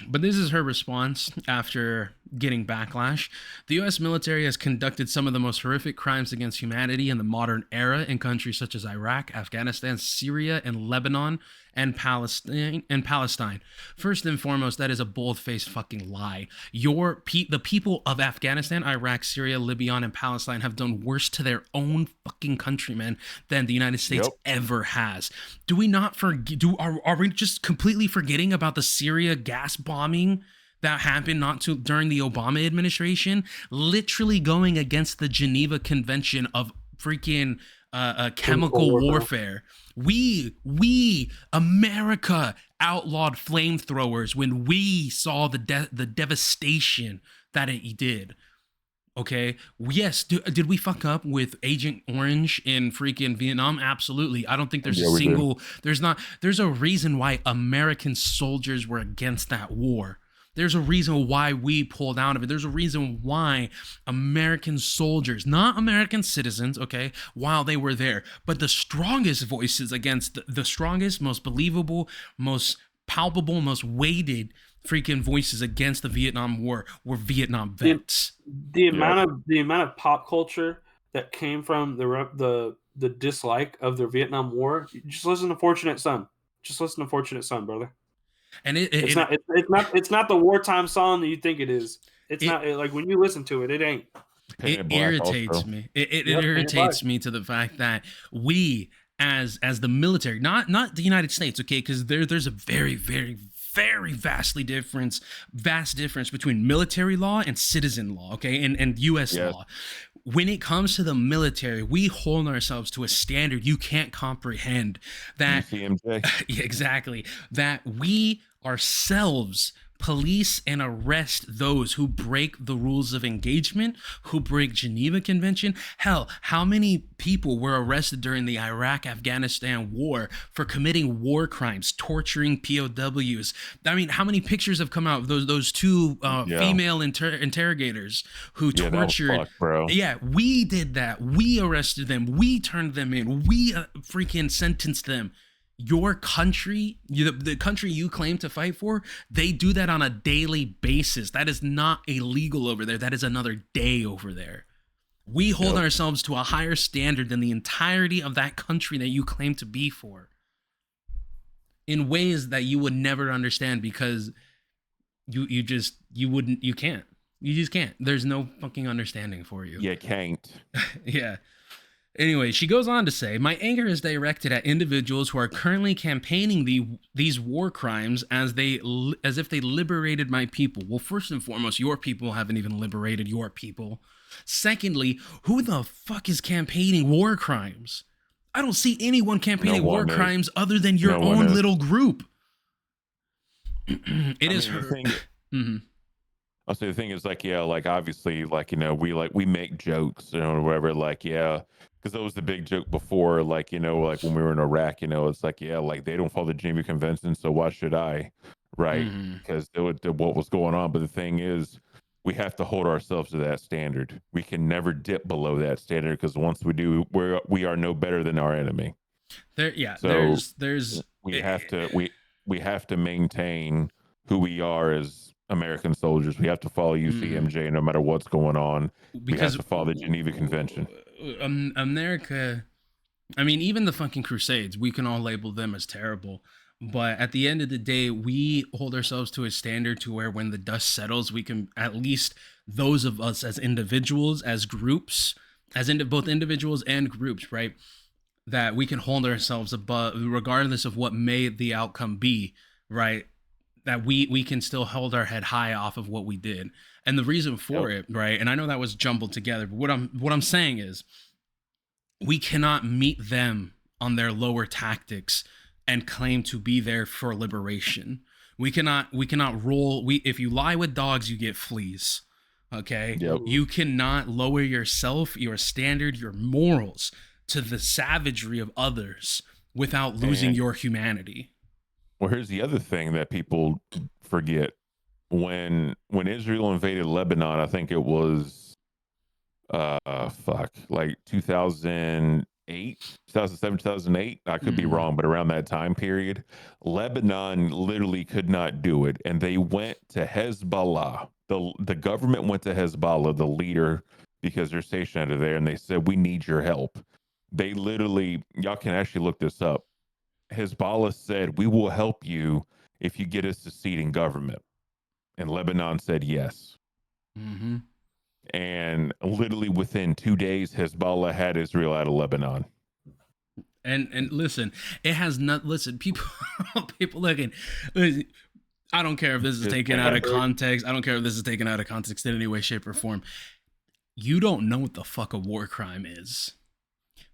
But this is her response after getting backlash. The U.S. military has conducted some of the most horrific crimes against humanity in the modern era in countries such as Iraq, Afghanistan, Syria, and Lebanon, and Palestine. First and foremost, that is a bold-faced fucking lie. The people of Afghanistan, Iraq, Syria, Lebanon, and Palestine have done worse to their own fucking countrymen than the United States ever has. Do we not forget? Are we just completely forgetting about the Syria gas bombing that happened during the Obama administration, literally going against the Geneva Convention of freaking chemical warfare? We America outlawed flamethrowers when we saw the devastation that it did. Okay. Yes. Did we fuck up with Agent Orange in freaking Vietnam? Absolutely. I don't think there's there's a reason why American soldiers were against that war. There's a reason why we pulled out of it. There's a reason why American soldiers, not American citizens, okay, while they were there, but the strongest voices against the strongest, most believable, most palpable, most weighted freaking voices against the Vietnam War were Vietnam vets. The amount of pop culture that came from the dislike of the Vietnam War. Just listen to Fortunate Son. Just listen to Fortunate Son, brother. And it's not the wartime song that you think it is. It's not like when you listen to it, it ain't. It irritates me. It irritates me to the fact that we, as the military, not the United States, okay, because there's a very, very, very vast difference between military law and citizen law, okay, and U.S. law. When it comes to the military, we hold ourselves to a standard you can't comprehend. That exactly, that we ourselves police and arrest those who break the rules of engagement, who break Geneva Convention. Hell, how many people were arrested during the Iraq-Afghanistan war for committing war crimes, torturing POWs? I mean, how many pictures have come out of those two female interrogators who tortured? Fucked, bro. Yeah, we did that. We arrested them. We turned them in. We freaking sentenced them. Your country, the country you claim to fight for, they do that on a daily basis. That is not illegal over there. That is another day over there. We hold ourselves to a higher standard than the entirety of that country that you claim to be for, in ways that you would never understand, because you just can't. There's no fucking understanding for you. You can't. Yeah. Anyway, she goes on to say, my anger is directed at individuals who are currently campaigning these war crimes as if they liberated my people. Well, first and foremost, your people haven't even liberated your people. Secondly, who the fuck is campaigning war crimes? I don't see anyone campaigning war crimes other than your own little group. It is her. I'll say the thing is, like, obviously, we make jokes, or whatever, because that was the big joke before, when we were in Iraq, it's they don't follow the Geneva Convention, so why should I, right? Because what was going on. But the thing is, we have to hold ourselves to that standard. We can never dip below that standard, because once we do, we are no better than our enemy. So we have to maintain who we are as American soldiers. We have to follow UCMJ no matter what's going on. We have to follow the Geneva Convention. America, I mean, even the fucking Crusades, we can all label them as terrible. But at the end of the day, we hold ourselves to a standard to where when the dust settles, we can, at least those of us as individuals, as groups, both individuals and groups, right? That we can hold ourselves above, regardless of what may the outcome be, right? That we can still hold our head high off of what we did. And the reason for it, right? And I know that was jumbled together, but what I'm saying is, we cannot meet them on their lower tactics and claim to be there for liberation. We cannot roll. If you lie with dogs, you get fleas. Okay. Yep. You cannot lower yourself, your standard, your morals to the savagery of others without losing your humanity. Well, here's the other thing that people forget. When Israel invaded Lebanon, I think it was like 2008, 2007, 2008. I could be wrong, but around that time period, Lebanon literally could not do it, and they went to Hezbollah. The government went to Hezbollah, the leader, because they're stationed under there, and they said, "We need your help." They literally, y'all can actually look this up. Hezbollah said, "We will help you if you get us a seat in government," and Lebanon said yes. Mm-hmm. And literally within 2 days, Hezbollah had Israel out of Lebanon. And listen, it has not. Listen, people looking. Listen, I don't care if this is taken out of context. I don't care if this is taken out of context in any way, shape, or form. You don't know what the fuck a war crime is,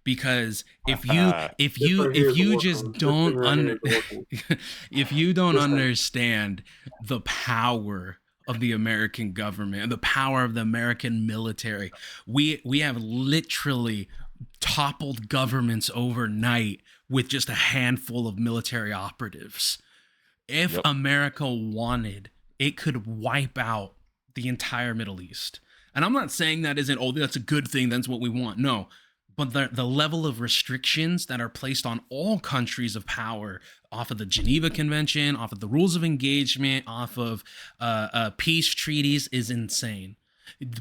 because if you just don't if you don't understand the power of the American government, the power of the American military, we have literally toppled governments overnight with just a handful of military operatives. If America wanted, it could wipe out the entire Middle East. And I'm not saying that isn't, oh, that's a good thing, that's what we want. No. But the level of restrictions that are placed on all countries of power off of the Geneva Convention, off of the rules of engagement, off of peace treaties is insane.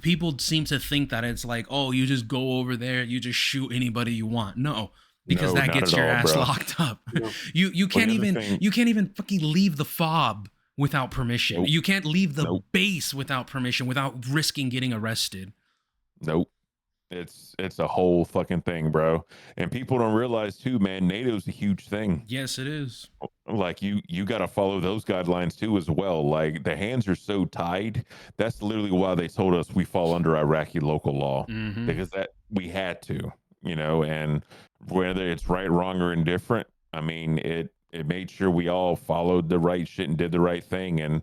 People seem to think that it's like, oh, you just go over there, you just shoot anybody you want. No, because that gets your ass locked up. No. You can't even fucking leave the fob without permission. Nope. You can't leave the base without permission, without risking getting arrested. Nope. It's a whole fucking thing, bro. And people don't realize too, man, NATO's a huge thing. Yes, it is. Like you got to follow those guidelines too as well. Like the hands are so tied. That's literally why they told us we fall under Iraqi local law, because that we had to, and whether it's right, wrong, or indifferent, I mean, it made sure we all followed the right shit and did the right thing. And,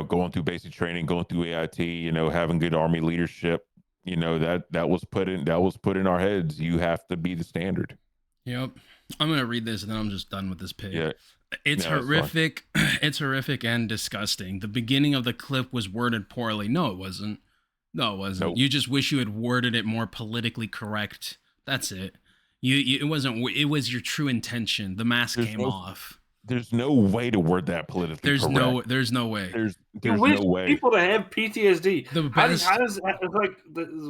going through basic training, going through AIT, having good Army leadership, that was put in our heads. You have to be the standard. Yep. I'm gonna read this and then I'm just done with this pig. Yeah. It's horrific. It's horrific and disgusting. The beginning of the clip was worded poorly. No, it wasn't. Nope. You just wish you had worded it more politically correct. That's it. It wasn't. It was your true intention. The mask came off. There's no way to word that politically correct. There's no way. There's no way. People to have PTSD. How does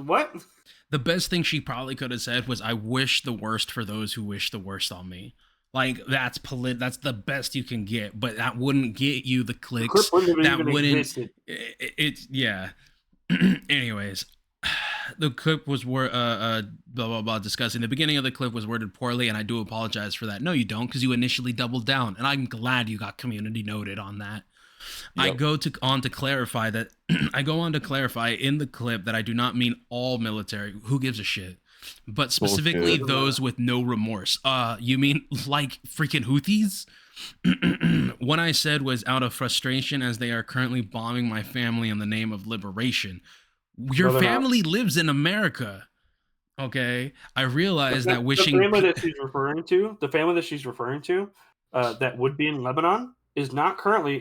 what? The best thing she probably could have said was, "I wish the worst for those who wish the worst on me." Like that's the best you can get, but that wouldn't get you the clicks. That wouldn't. It's yeah. Anyways. The clip was blah blah blah discussing. The beginning of the clip was worded poorly, and I do apologize for that. No, you don't, because you initially doubled down, and I'm glad you got community noted on that. Yep. I go on to clarify in the clip that I do not mean all military. Who gives a shit? But specifically those with no remorse. You mean like freaking Houthis? What I said was out of frustration, as they are currently bombing my family in the name of liberation. Your family lives in America, okay? I realize that wishing the family that she's referring to, that would be in Lebanon, is not currently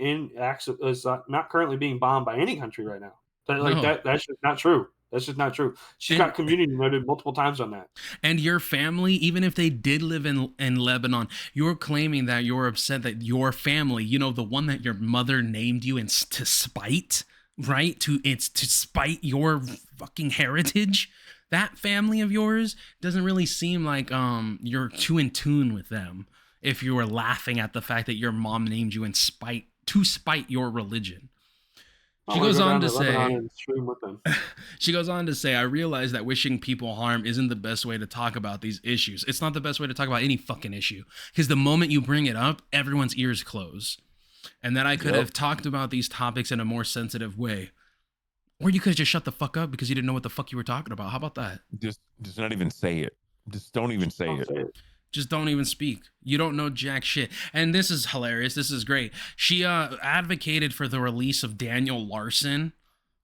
not currently being bombed by any country right now. That's just not true. That's just not true. She's got community noted multiple times on that. And your family, even if they did live in Lebanon, you're claiming that you're upset that your family, the one that your mother named you to spite. Right? To spite your fucking heritage. That family of yours doesn't really seem like you're too in tune with them if you were laughing at the fact that your mom named you to spite your religion. She goes on to say, I realize that wishing people harm isn't the best way to talk about these issues. It's not the best way to talk about any fucking issue, because the moment you bring it up, everyone's ears close. And that I could have talked about these topics in a more sensitive way. Or you could have just shut the fuck up because you didn't know what the fuck you were talking about. How about that? Just not even say it. Just don't even say it. Just don't even speak. You don't know jack shit. And this is hilarious. This is great. She advocated for the release of Daniel Larson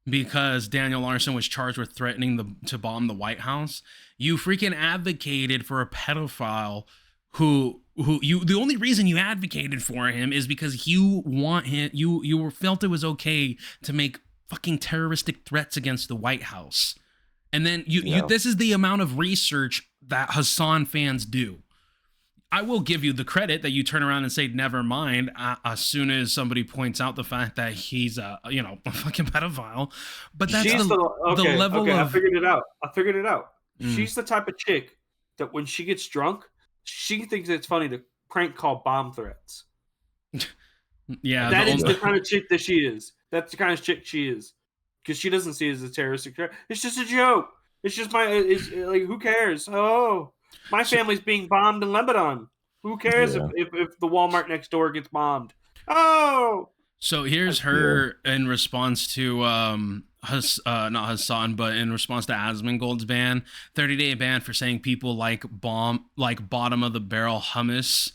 because Daniel Larson was charged with threatening to bomb the White House. You freaking advocated for a pedophile who the only reason you advocated for him is because you want him, you felt it was okay to make fucking terroristic threats against the White House. And then you this is the amount of research that Hasan fans do. I will give you the credit that you turn around and say never mind as soon as somebody points out the fact that he's a fucking pedophile. But that's the level of. I figured it out. She's the type of chick that when she gets drunk, she thinks it's funny to prank call bomb threats. Yeah, that is the kind of chick that she is. That's the kind of chick she is, because she doesn't see it as a terroristic threat. It's just a joke. It's just it's like, who cares? Oh, my family's being bombed in Lebanon. Who cares if the Walmart next door gets bombed? Oh. So here's her in response to not Hasan, but in response to Asmongold's ban, 30-day ban for saying people like bottom of the barrel hummus,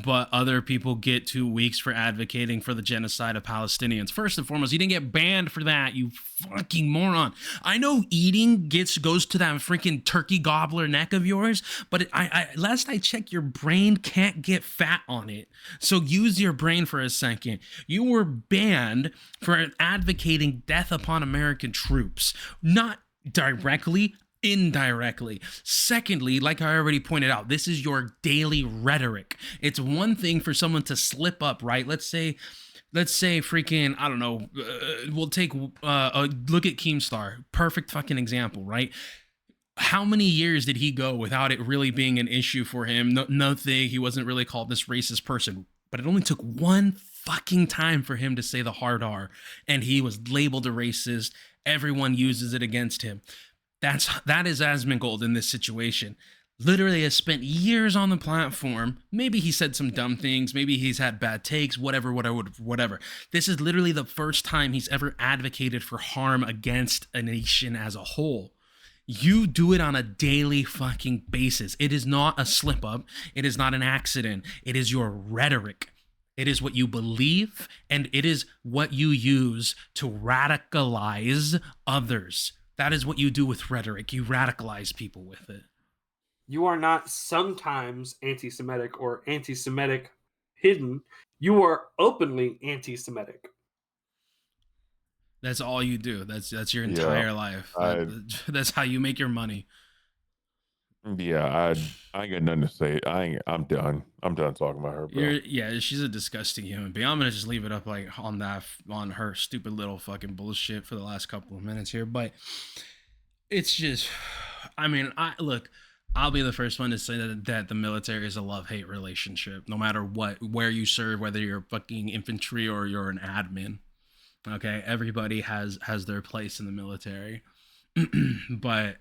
but other people get 2 weeks for advocating for the genocide of Palestinians. First and foremost, you didn't get banned for that, you fucking moron. I know eating goes to that freaking turkey gobbler neck of yours, but last I checked, your brain can't get fat on it. So use your brain for a second. You were banned for advocating death upon American troops, not directly, indirectly. Secondly, like I already pointed out, this is your daily rhetoric. It's one thing for someone to slip up, right? Let's say freaking, I don't know, we'll take a look at Keemstar. Perfect fucking example, right? How many years did he go without it really being an issue for him? Nothing. He wasn't really called this racist person, but it only took one fucking time for him to say the hard R, and he was labeled a racist. Everyone uses it against him. That is Asmongold in this situation. Literally has spent years on the platform. Maybe he said some dumb things. Maybe he's had bad takes, whatever. This is literally the first time he's ever advocated for harm against a nation as a whole. You do it on a daily fucking basis. It is not a slip up. It is not an accident. It is your rhetoric. It is what you believe, and it is what you use to radicalize others. That is what you do with rhetoric. You radicalize people with it. You are not sometimes anti-Semitic or anti-Semitic hidden. You are openly anti-Semitic. That's all you do. That's your entire life. That's how you make your money. Yeah, I ain't got nothing to say. I'm done. I'm done talking about her, bro. She's a disgusting human being. I'm gonna just leave it up on her stupid little fucking bullshit for the last couple of minutes here. But it's just, I mean, I'll be the first one to say that the military is a love-hate relationship, no matter where you serve, whether you're fucking infantry or you're an admin. Okay, everybody has their place in the military, but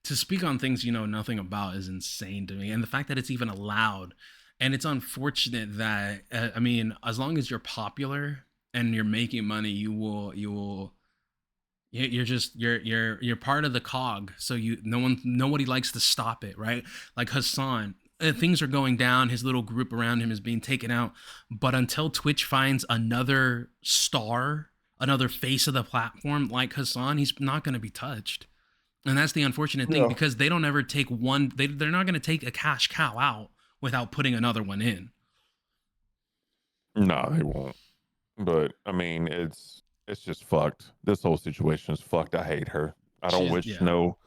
to speak on things you know nothing about is insane to me. And the fact that it's even allowed, and it's unfortunate that, I mean, as long as you're popular and you're making money, you're part of the cog. So nobody likes to stop it, right? Like Hasan, things are going down. His little group around him is being taken out. But until Twitch finds another star, another face of the platform like Hasan, he's not going to be touched. And that's the unfortunate thing, because they don't ever take one. They're not going to take a cash cow out without putting another one in. No, they won't. But I mean, it's just fucked. This whole situation is fucked. I hate her. I don't wish no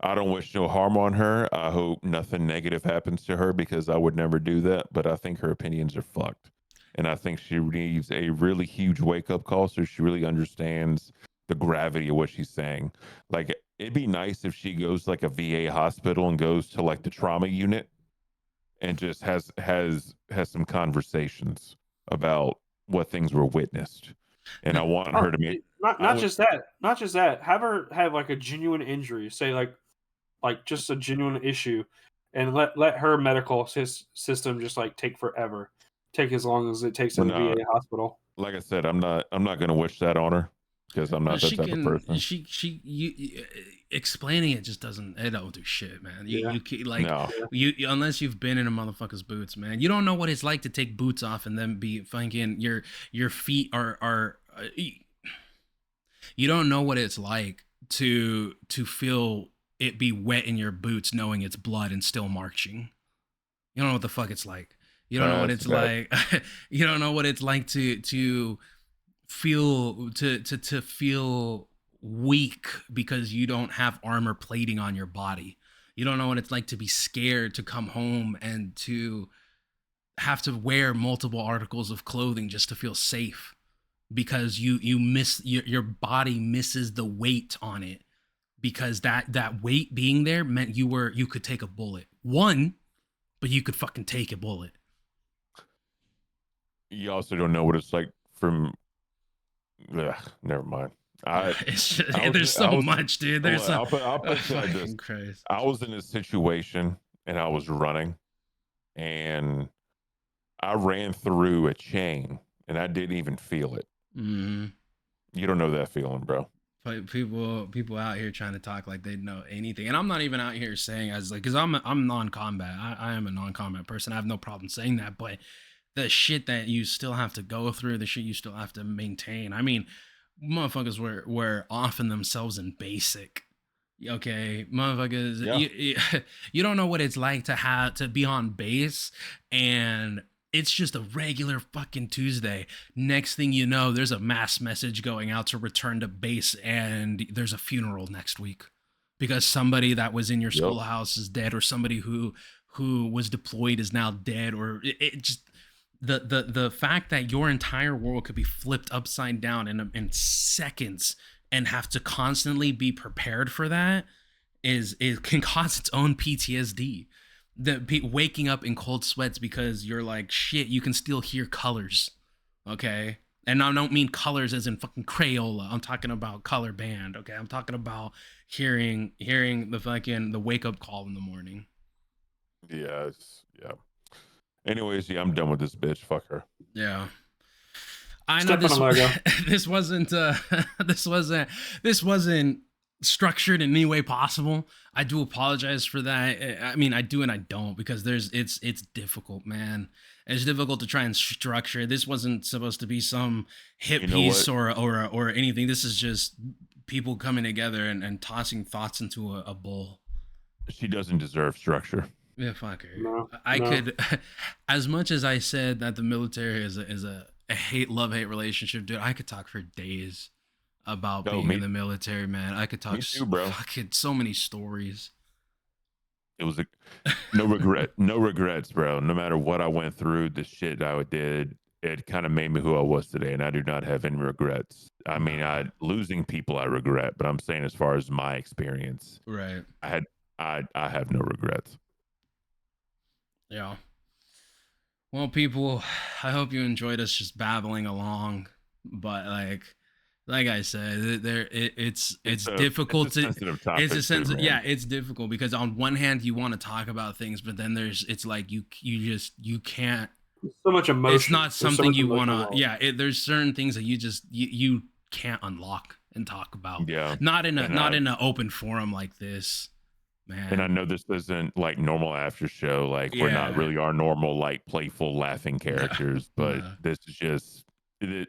harm on her. I hope nothing negative happens to her, because I would never do that. But I think her opinions are fucked, and I think she needs a really huge wake up call so she really understands the gravity of what she's saying. Like, it'd be nice if she goes to like a VA hospital and goes to like the trauma unit and just has some conversations about what things were witnessed. And I want her to make not just that. Have her have like a genuine injury, say like just a genuine issue, and let her medical system just like take forever, take as long as it takes in the VA hospital. Like I said, I'm not going to wish that on her, because I'm not that type of person. You explaining it just it don't do shit, man. You unless you've been in a motherfucker's boots, man. You don't know what it's like to take boots off and then be fucking your feet are you don't know what it's like to feel it be wet in your boots knowing it's blood and still marching. You don't know what the fuck it's like. You don't know what it's like. You don't know what it's like to feel weak because you don't have armor plating on your body. You don't know what it's like to be scared to come home and to have to wear multiple articles of clothing just to feel safe, because you miss your body misses the weight on it, because that weight being there meant you could take a bullet. But you could fucking take a bullet. You also don't know what it's like from. Ugh, never mind. There's so much, dude. There's I'll put it like this. Christ. I was in a situation and I was running, and I ran through a chain and I didn't even feel it. Mm-hmm. You don't know that feeling, bro. People out here trying to talk like they know anything, and I'm not even out here saying as like, because I'm non-combat. I am a non-combat person. I have no problem saying that, but the shit that you still have to go through, the shit you still have to maintain. I mean, motherfuckers were offing themselves in basic. Okay, motherfuckers, Yeah. you don't know what it's like to be on base, and it's just a regular fucking Tuesday. Next thing you know, there's a mass message going out to return to base, and there's a funeral next week because somebody that was in your schoolhouse is dead, or somebody who was deployed is now dead, or it just the fact that your entire world could be flipped upside down in seconds, and have to constantly be prepared for that it can cause its own PTSD. Waking up in cold sweats because you're like, shit, you can still hear colors. Okay. And I don't mean colors as in fucking Crayola. I'm talking about color band. Okay. I'm talking about hearing the wake up call in the morning. Yeah. Anyways, I'm done with this bitch. Fuck her. Yeah. I know this wasn't structured in any way possible. I do apologize for that. I mean, I do and I don't, because it's difficult, man. It's difficult to try and structure. This wasn't supposed to be some hit piece or anything. This is just people coming together and tossing thoughts into a bowl. She doesn't deserve structure. Yeah, fuck her. No. Could, as much as I said that the military is a love-hate relationship, dude, I could talk for days about being in the military, man. I could talk fucking so many stories. It was no regrets, bro. No matter what I went through, the shit I did, it kind of made me who I was today, and I do not have any regrets. I mean, losing people I regret, but I'm saying as far as my experience, right? I have no regrets. Yeah. Well, people, I hope you enjoyed us just babbling along, but like I said, it's difficult to. It's a sense. It's difficult because on one hand you want to talk about things, but then it's like you can't. So much emotion. It's not something you want to. Yeah, there's certain things that you can't unlock and talk about. Yeah. Not in an open forum like this. Man. And I know this isn't like normal after show. Like we're not really our normal, like playful laughing characters, but this is just,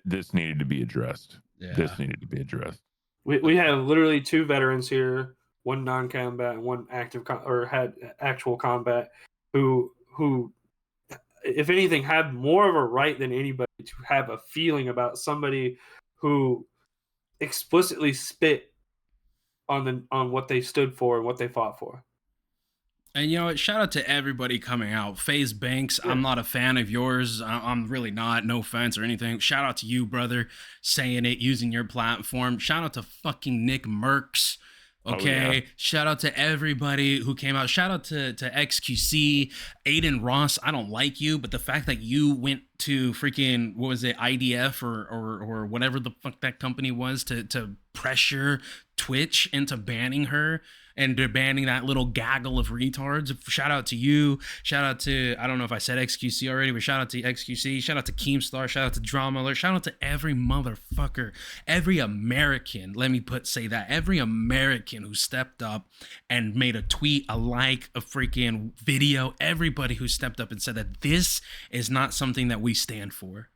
this needed to be addressed. Yeah. This needed to be addressed. We have literally two veterans here, one non-combat and one active had actual combat, who if anything had more of a right than anybody to have a feeling about somebody who explicitly spit on what they stood for and what they fought for. And you know what? Shout out to everybody coming out. FaZe Banks, I'm not a fan of yours. I'm really not. No offense or anything. Shout out to you, brother, saying it, using your platform. Shout out to fucking Nick Merckx. Okay. Oh, yeah. Shout out to everybody who came out. Shout out to XQC, Aiden Ross. I don't like you, but the fact that you went to freaking, what was it, IDF or whatever the fuck that company was to pressure Twitch into banning her and banning that little gaggle of retards. Shout out to you. Shout out to, I don't know if I said XQC already, but shout out to XQC. Shout out to Keemstar. Shout out to Drama Alert. Shout out to every motherfucker, every American. Let me say that. Every American who stepped up and made a tweet, a like, a freaking video. Everybody who stepped up and said that this is not something that we stand for.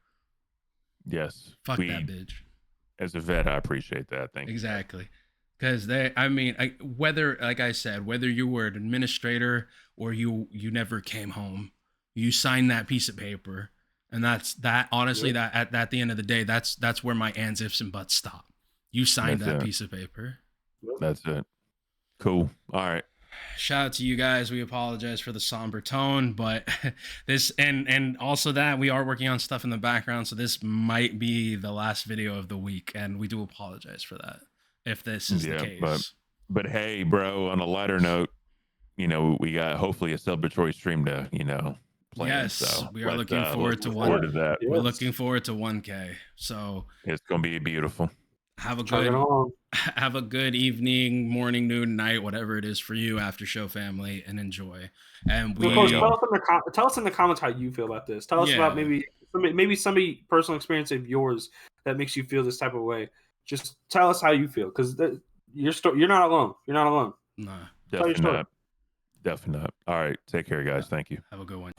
Yes. Fuck that bitch. As a vet, I appreciate that. Thank you. Exactly. Because whether, like I said, whether you were an administrator or you never came home, you signed that piece of paper, and that's that. Honestly, that at the end of the day, that's where my ands, ifs, and buts stop. You signed That's that it. piece of paper. That's it. Cool. All right. Shout out to you guys. We apologize for the somber tone, but this and also that we are working on stuff in the background, so this might be the last video of the week, and we do apologize for that if this is the case. But hey, bro, on a lighter note, you know, we got hopefully a celebratory stream to, you know, plan. Yes, so we are looking forward to forward to that. We're looking forward to 1K. So it's gonna be beautiful. Have a good evening, morning, noon, night, whatever it is for you, after show family, and enjoy. And we tell us in the comments how you feel about this. Tell us about maybe somebody personal experience of yours that makes you feel this type of way. Just tell us how you feel, because you're not alone. You're not alone. Nah, definitely not. All right, take care, guys. Thank you. Have a good one.